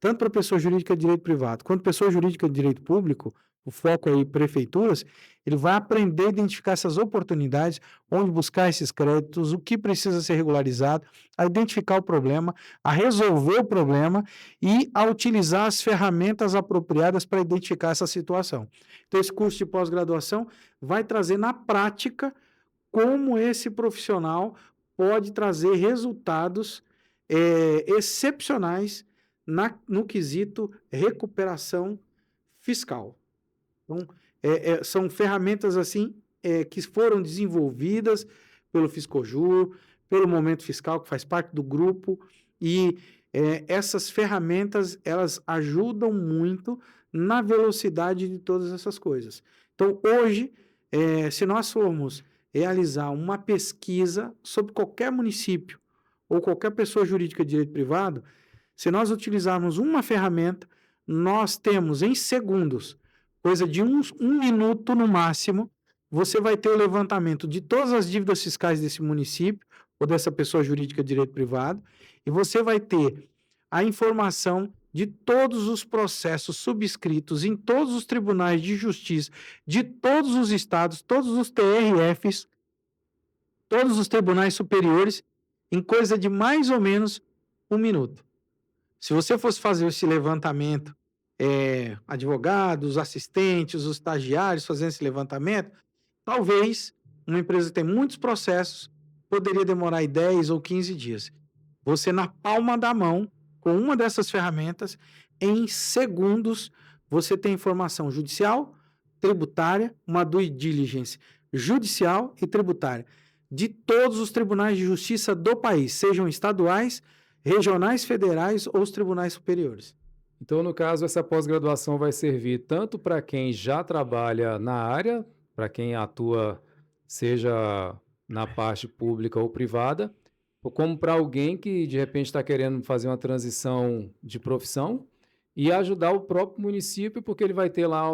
tanto para pessoa jurídica de direito privado, quanto pessoa jurídica de direito público, o foco aí prefeituras, ele vai aprender a identificar essas oportunidades, onde buscar esses créditos, o que precisa ser regularizado, a identificar o problema, a resolver o problema e a utilizar as ferramentas apropriadas para identificar essa situação. Então, esse curso de pós-graduação vai trazer na prática como esse profissional pode trazer resultados excepcionais no quesito recuperação fiscal. Então, são ferramentas assim que foram desenvolvidas pelo Fiscojur, pelo Momento Fiscal, que faz parte do grupo, e essas ferramentas, elas ajudam muito na velocidade de todas essas coisas. Então, hoje, se nós formos realizar uma pesquisa sobre qualquer município ou qualquer pessoa jurídica de direito privado, se nós utilizarmos uma ferramenta, nós temos em segundos, coisa de um minuto no máximo, você vai ter o levantamento de todas as dívidas fiscais desse município ou dessa pessoa jurídica de direito privado, e você vai ter a informação de todos os processos subscritos em todos os tribunais de justiça de todos os estados, todos os TRFs, todos os tribunais superiores, em coisa de mais ou menos um minuto. Se você fosse fazer esse levantamento, advogados, assistentes, os estagiários fazendo esse levantamento, talvez uma empresa que tem muitos processos poderia demorar aí 10 ou 15 dias. Você, na palma da mão, com uma dessas ferramentas, em segundos, você tem informação judicial, tributária, uma due diligence judicial e tributária de todos os tribunais de justiça do país, sejam estaduais, regionais, federais ou os tribunais superiores. Então, no caso, essa pós-graduação vai servir tanto para quem já trabalha na área, para quem atua, seja na parte pública ou privada, ou como para alguém que de repente está querendo fazer uma transição de profissão e ajudar o próprio município, porque ele vai ter lá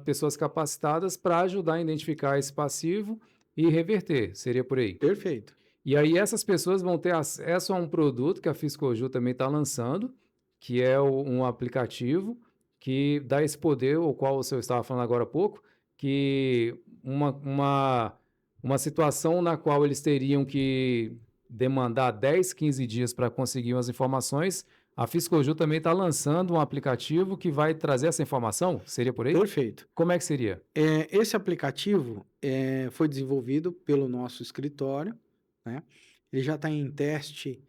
pessoas capacitadas para ajudar a identificar esse passivo e reverter. Seria por aí. Perfeito. E aí essas pessoas vão ter acesso a um produto que a Fiscojur também está lançando, que é um aplicativo que dá esse poder, o qual o senhor estava falando agora há pouco, que uma situação na qual eles teriam que demandar 10, 15 dias para conseguir umas informações, a Fiscojur também está lançando um aplicativo que vai trazer essa informação? Seria por aí? Perfeito. Como é que seria? Esse aplicativo foi desenvolvido pelo nosso escritório, né? Ele já está em teste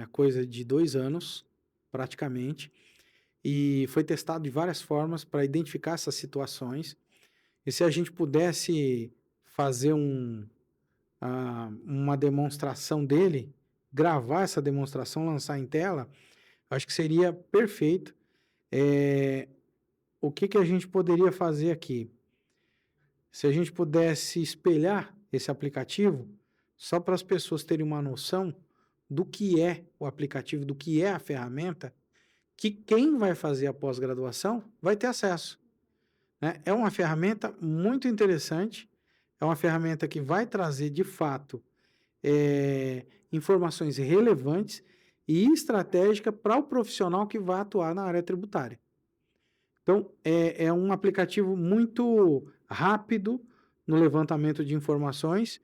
há coisa de 2 anos, praticamente, e foi testado de várias formas para identificar essas situações. E se a gente pudesse fazer uma demonstração dele, gravar essa demonstração, lançar em tela, acho que seria perfeito. O que a gente poderia fazer aqui? Se a gente pudesse espelhar esse aplicativo, só para as pessoas terem uma noção do que é o aplicativo, do que é a ferramenta, que quem vai fazer a pós-graduação vai ter acesso, né? É uma ferramenta muito interessante, é uma ferramenta que vai trazer, de fato, informações relevantes e estratégicas para o profissional que vai atuar na área tributária. Então, é um aplicativo muito rápido no levantamento de informações,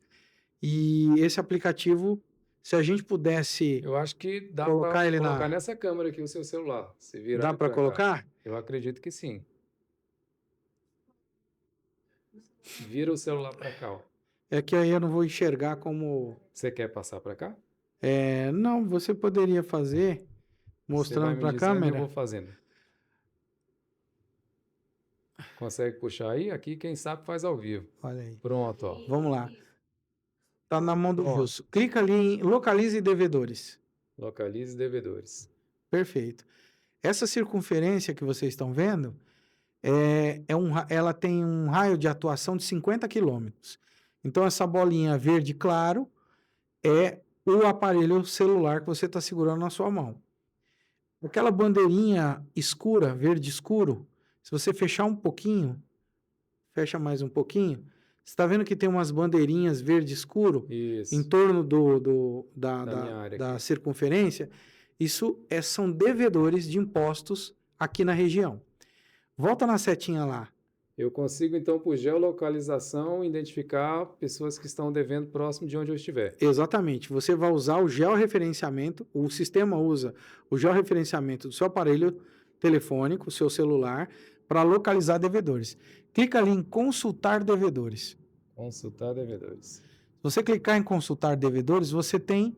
e esse aplicativo, se a gente pudesse Eu acho que dá colocar para ele colocar nessa câmera aqui o seu celular. Se virar Dá ele para pra cá. colocar? Eu acredito que sim. Vira o celular para cá, ó. É que aí eu não vou enxergar como... Você quer passar para cá? Não, você poderia fazer Você vai mostrando me para a dizendo e eu vou câmera. fazendo. Consegue puxar aí? Aqui, quem sabe, faz ao vivo. Olha aí. Pronto, ó. Vamos lá. Tá na mão do Ó. Gilson. Clica ali em localize devedores. Localize devedores. Perfeito. Essa circunferência que vocês estão vendo, ela tem um raio de atuação de 50 quilômetros. Então, essa bolinha verde claro é o aparelho celular que você está segurando na sua mão. Aquela bandeirinha escura, verde escuro, se você fechar um pouquinho, fecha mais um pouquinho, você está vendo que tem umas bandeirinhas verde escuro Isso. em torno Da minha área da aqui. circunferência? Isso são devedores de impostos aqui na região. Volta na setinha lá. Eu consigo, então, por geolocalização, identificar pessoas que estão devendo próximo de onde eu estiver. Exatamente. Você vai usar o georreferenciamento, o sistema usa o georreferenciamento do seu aparelho telefônico, seu celular, para localizar devedores. Clica ali em consultar devedores. Consultar devedores. Se você clicar em consultar devedores, você tem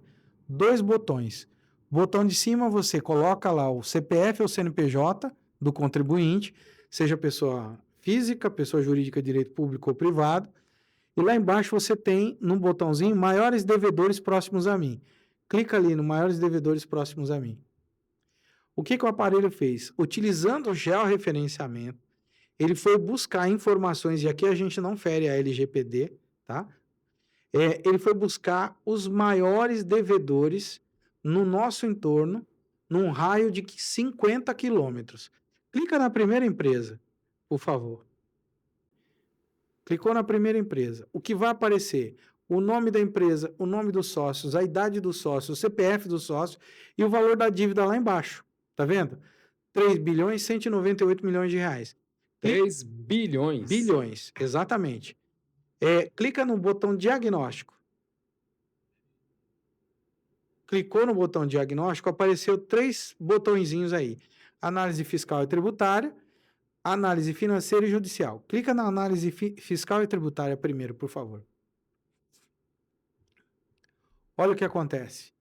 dois botões. O botão de cima você coloca lá o CPF ou CNPJ do contribuinte, seja pessoa física, pessoa jurídica, direito público ou privado. E lá embaixo você tem, num botãozinho, maiores devedores próximos a mim. Clica ali no maiores devedores próximos a mim. O que o aparelho fez? Utilizando o georreferenciamento, ele foi buscar informações, e aqui a gente não fere a LGPD, tá? Ele foi buscar os maiores devedores no nosso entorno, num raio de 50 quilômetros. Clica na primeira empresa, por favor. Clicou na primeira empresa. O que vai aparecer? O nome da empresa, o nome dos sócios, a idade dos sócios, o CPF do sócio e o valor da dívida lá embaixo. Tá vendo? 3 bilhões 198 milhões de reais. 3 bilhões. Bilhões, exatamente. Clica no botão diagnóstico. Clicou no botão diagnóstico, apareceu 3 botõezinhos aí. Análise fiscal e tributária, análise financeira e judicial. Clica na análise fiscal e tributária primeiro, por favor. Olha o que acontece.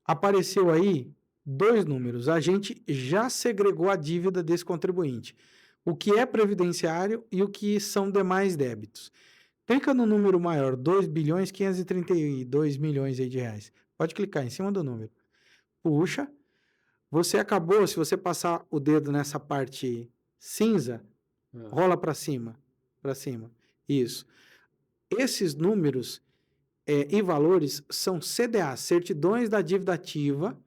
Apareceu aí 2 números. A gente já segregou a dívida desse contribuinte. O que é previdenciário e o que são demais débitos. Clica no número maior, 2 bilhões 532 milhões aí de reais. Pode clicar em cima do número. Puxa. Você acabou, se você passar o dedo nessa parte cinza, rola para cima. Para cima. Isso. Esses números e valores são CDAs, certidões da dívida ativa,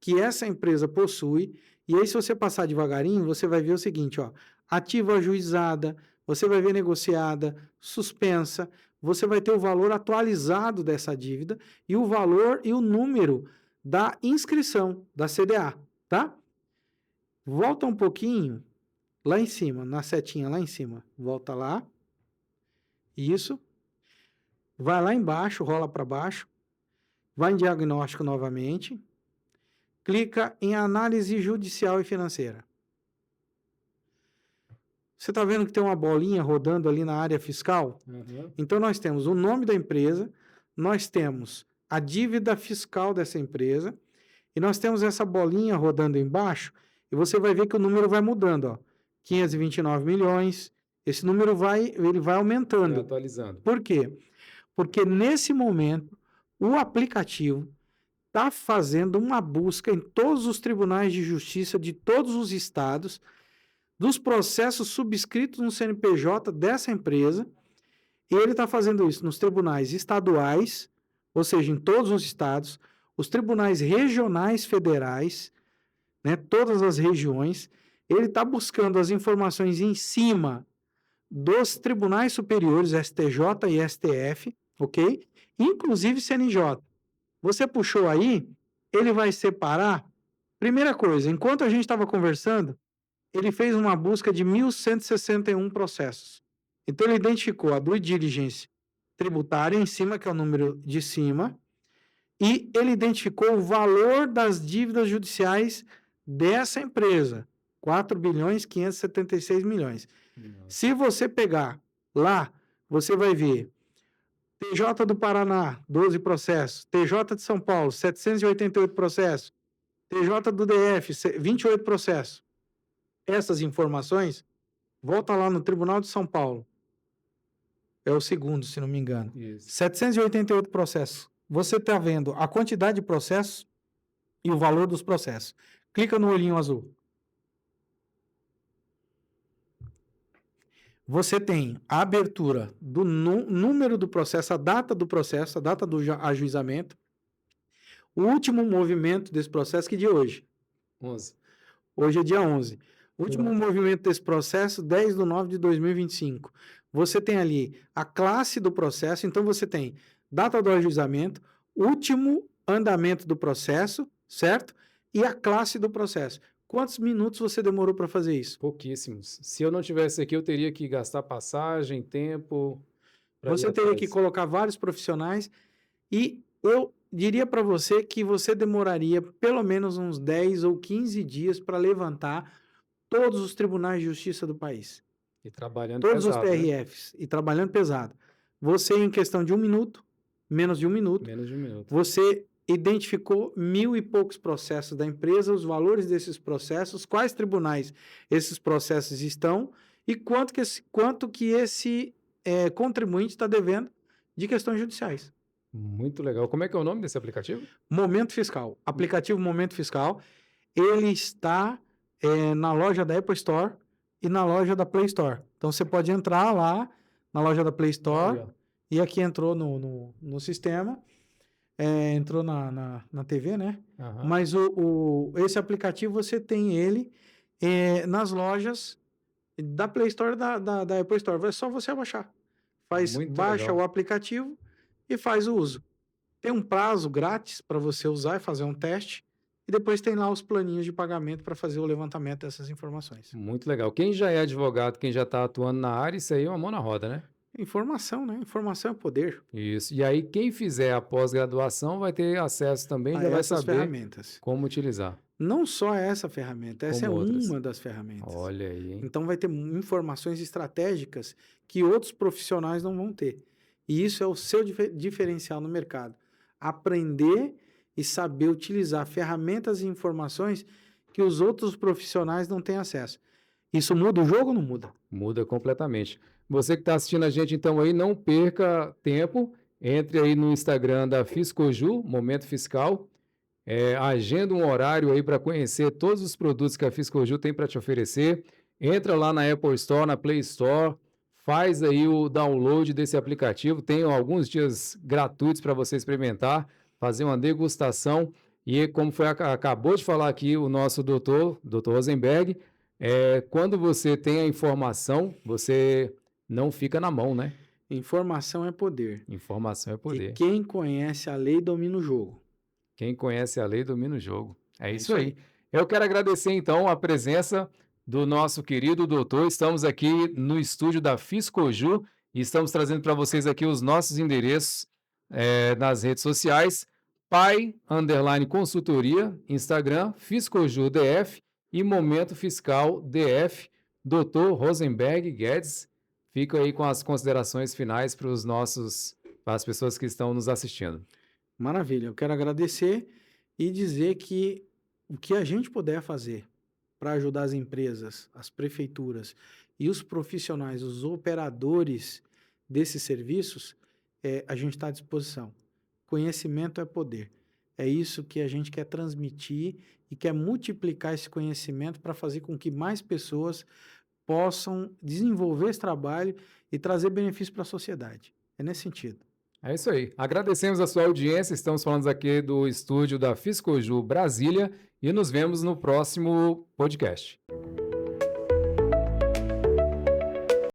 que essa empresa possui. E aí, se você passar devagarinho, você vai ver o seguinte, ó, ativa ajuizada, você vai ver negociada, suspensa, você vai ter o valor atualizado dessa dívida e o valor e o número da inscrição da CDA, tá? Volta um pouquinho lá em cima, na setinha lá em cima. Volta lá. Isso. Vai lá embaixo, rola para baixo. Vai em diagnóstico novamente. Clica em análise judicial e financeira. Você está vendo que tem uma bolinha rodando ali na área fiscal? Uhum. Então, nós temos o nome da empresa, nós temos a dívida fiscal dessa empresa, e nós temos essa bolinha rodando embaixo, e você vai ver que o número vai mudando, ó. 529 milhões, esse número vai aumentando. Vai atualizando. Por quê? Porque nesse momento, o aplicativo está fazendo uma busca em todos os tribunais de justiça de todos os estados, dos processos subscritos no CNPJ dessa empresa, e ele está fazendo isso nos tribunais estaduais, ou seja, em todos os estados, os tribunais regionais federais, né, todas as regiões, ele está buscando as informações em cima dos tribunais superiores, STJ e STF, ok? Inclusive CNJ. Você puxou aí, ele vai separar. Primeira coisa, enquanto a gente estava conversando, ele fez uma busca de 1.161 processos. Então, ele identificou a due diligence tributária em cima, que é o número de cima, e ele identificou o valor das dívidas judiciais dessa empresa, 4 bilhões 576 milhões. Se você pegar lá, você vai ver TJ do Paraná, 12 processos. TJ de São Paulo, 788 processos. TJ do DF, 28 processos. Essas informações, volta lá no Tribunal de São Paulo. É o segundo, se não me engano. Isso. 788 processos. Você está vendo a quantidade de processos e o valor dos processos. Clica no olhinho azul. Você tem a abertura do número do processo, a data do processo, a data do ajuizamento, o último movimento desse processo, que dia é hoje? 11. Hoje é dia 11. O último movimento desse processo, 10/9/2025. Você tem ali a classe do processo, então você tem data do ajuizamento, último andamento do processo, certo? E a classe do processo. Quantos minutos você demorou para fazer isso? Pouquíssimos. Se eu não tivesse aqui, eu teria que gastar passagem, tempo. Você teria que colocar vários profissionais e eu diria para você que você demoraria pelo menos uns 10 ou 15 dias para levantar todos os tribunais de justiça do país. E trabalhando todos pesado, os TRFs, e trabalhando pesado. Você, em questão de 1 minuto, menos de 1 minuto, Menos de 1 minuto. você identificou 1000 e poucos processos da empresa, os valores desses processos, quais tribunais esses processos estão e quanto que esse contribuinte está devendo de questões judiciais. Muito legal. Como é que é o nome desse aplicativo? Momento Fiscal. Aplicativo Momento Fiscal. Ele está na loja da Apple Store e na loja da Play Store. Então, você pode entrar lá na loja da Play Store e aqui entrou no sistema, entrou na TV, né? Aham. Mas esse aplicativo, você tem ele nas lojas da Play Store e da Apple Store. É só você baixar. Baixa legal. o aplicativo e faz o uso. Tem um prazo grátis para você usar e fazer um teste. E depois tem lá os planinhos de pagamento para fazer o levantamento dessas informações. Muito legal. Quem já é advogado, quem já está atuando na área, isso aí é uma mão na roda, né? Informação, né? Informação é poder. Isso. E aí, quem fizer a pós-graduação vai ter acesso também, já vai essas saber ferramentas. como utilizar. Não só essa ferramenta, essa Como é outras. uma das ferramentas. Olha aí, hein? Então vai ter informações estratégicas que outros profissionais não vão ter. E isso é o seu diferencial no mercado. Aprender e saber utilizar ferramentas e informações que os outros profissionais não têm acesso. Isso muda o jogo ou não muda? Muda completamente. Você que está assistindo a gente, então, aí, não perca tempo. Entre aí no Instagram da Fiscoju, Momento Fiscal. Agenda um horário aí para conhecer todos os produtos que a Fiscoju tem para te oferecer. Entra lá na Apple Store, na Play Store. Faz aí o download desse aplicativo. Tem alguns dias gratuitos para você experimentar, fazer uma degustação. E como acabou de falar aqui o nosso doutor Rosenberg, quando você tem a informação, você não fica na mão, né? Informação é poder. Informação é poder. E quem conhece a lei domina o jogo. Quem conhece a lei domina o jogo. É isso aí. Eu quero agradecer, então, a presença do nosso querido doutor. Estamos aqui no estúdio da Fiscoju e estamos trazendo para vocês aqui os nossos endereços nas redes sociais. Pai_consultoria, Instagram, Fiscoju DF e Momento Fiscal DF. Dr. Rosenberg Guedes, fico aí com as considerações finais para as pessoas que estão nos assistindo. Maravilha, eu quero agradecer e dizer que o que a gente puder fazer para ajudar as empresas, as prefeituras e os profissionais, os operadores desses serviços, a gente está à disposição. Conhecimento é poder. É isso que a gente quer transmitir e quer multiplicar esse conhecimento para fazer com que mais pessoas possam desenvolver esse trabalho e trazer benefício para a sociedade. É nesse sentido. É isso aí. Agradecemos a sua audiência. Estamos falando aqui do estúdio da Fiscoju Brasília e nos vemos no próximo podcast.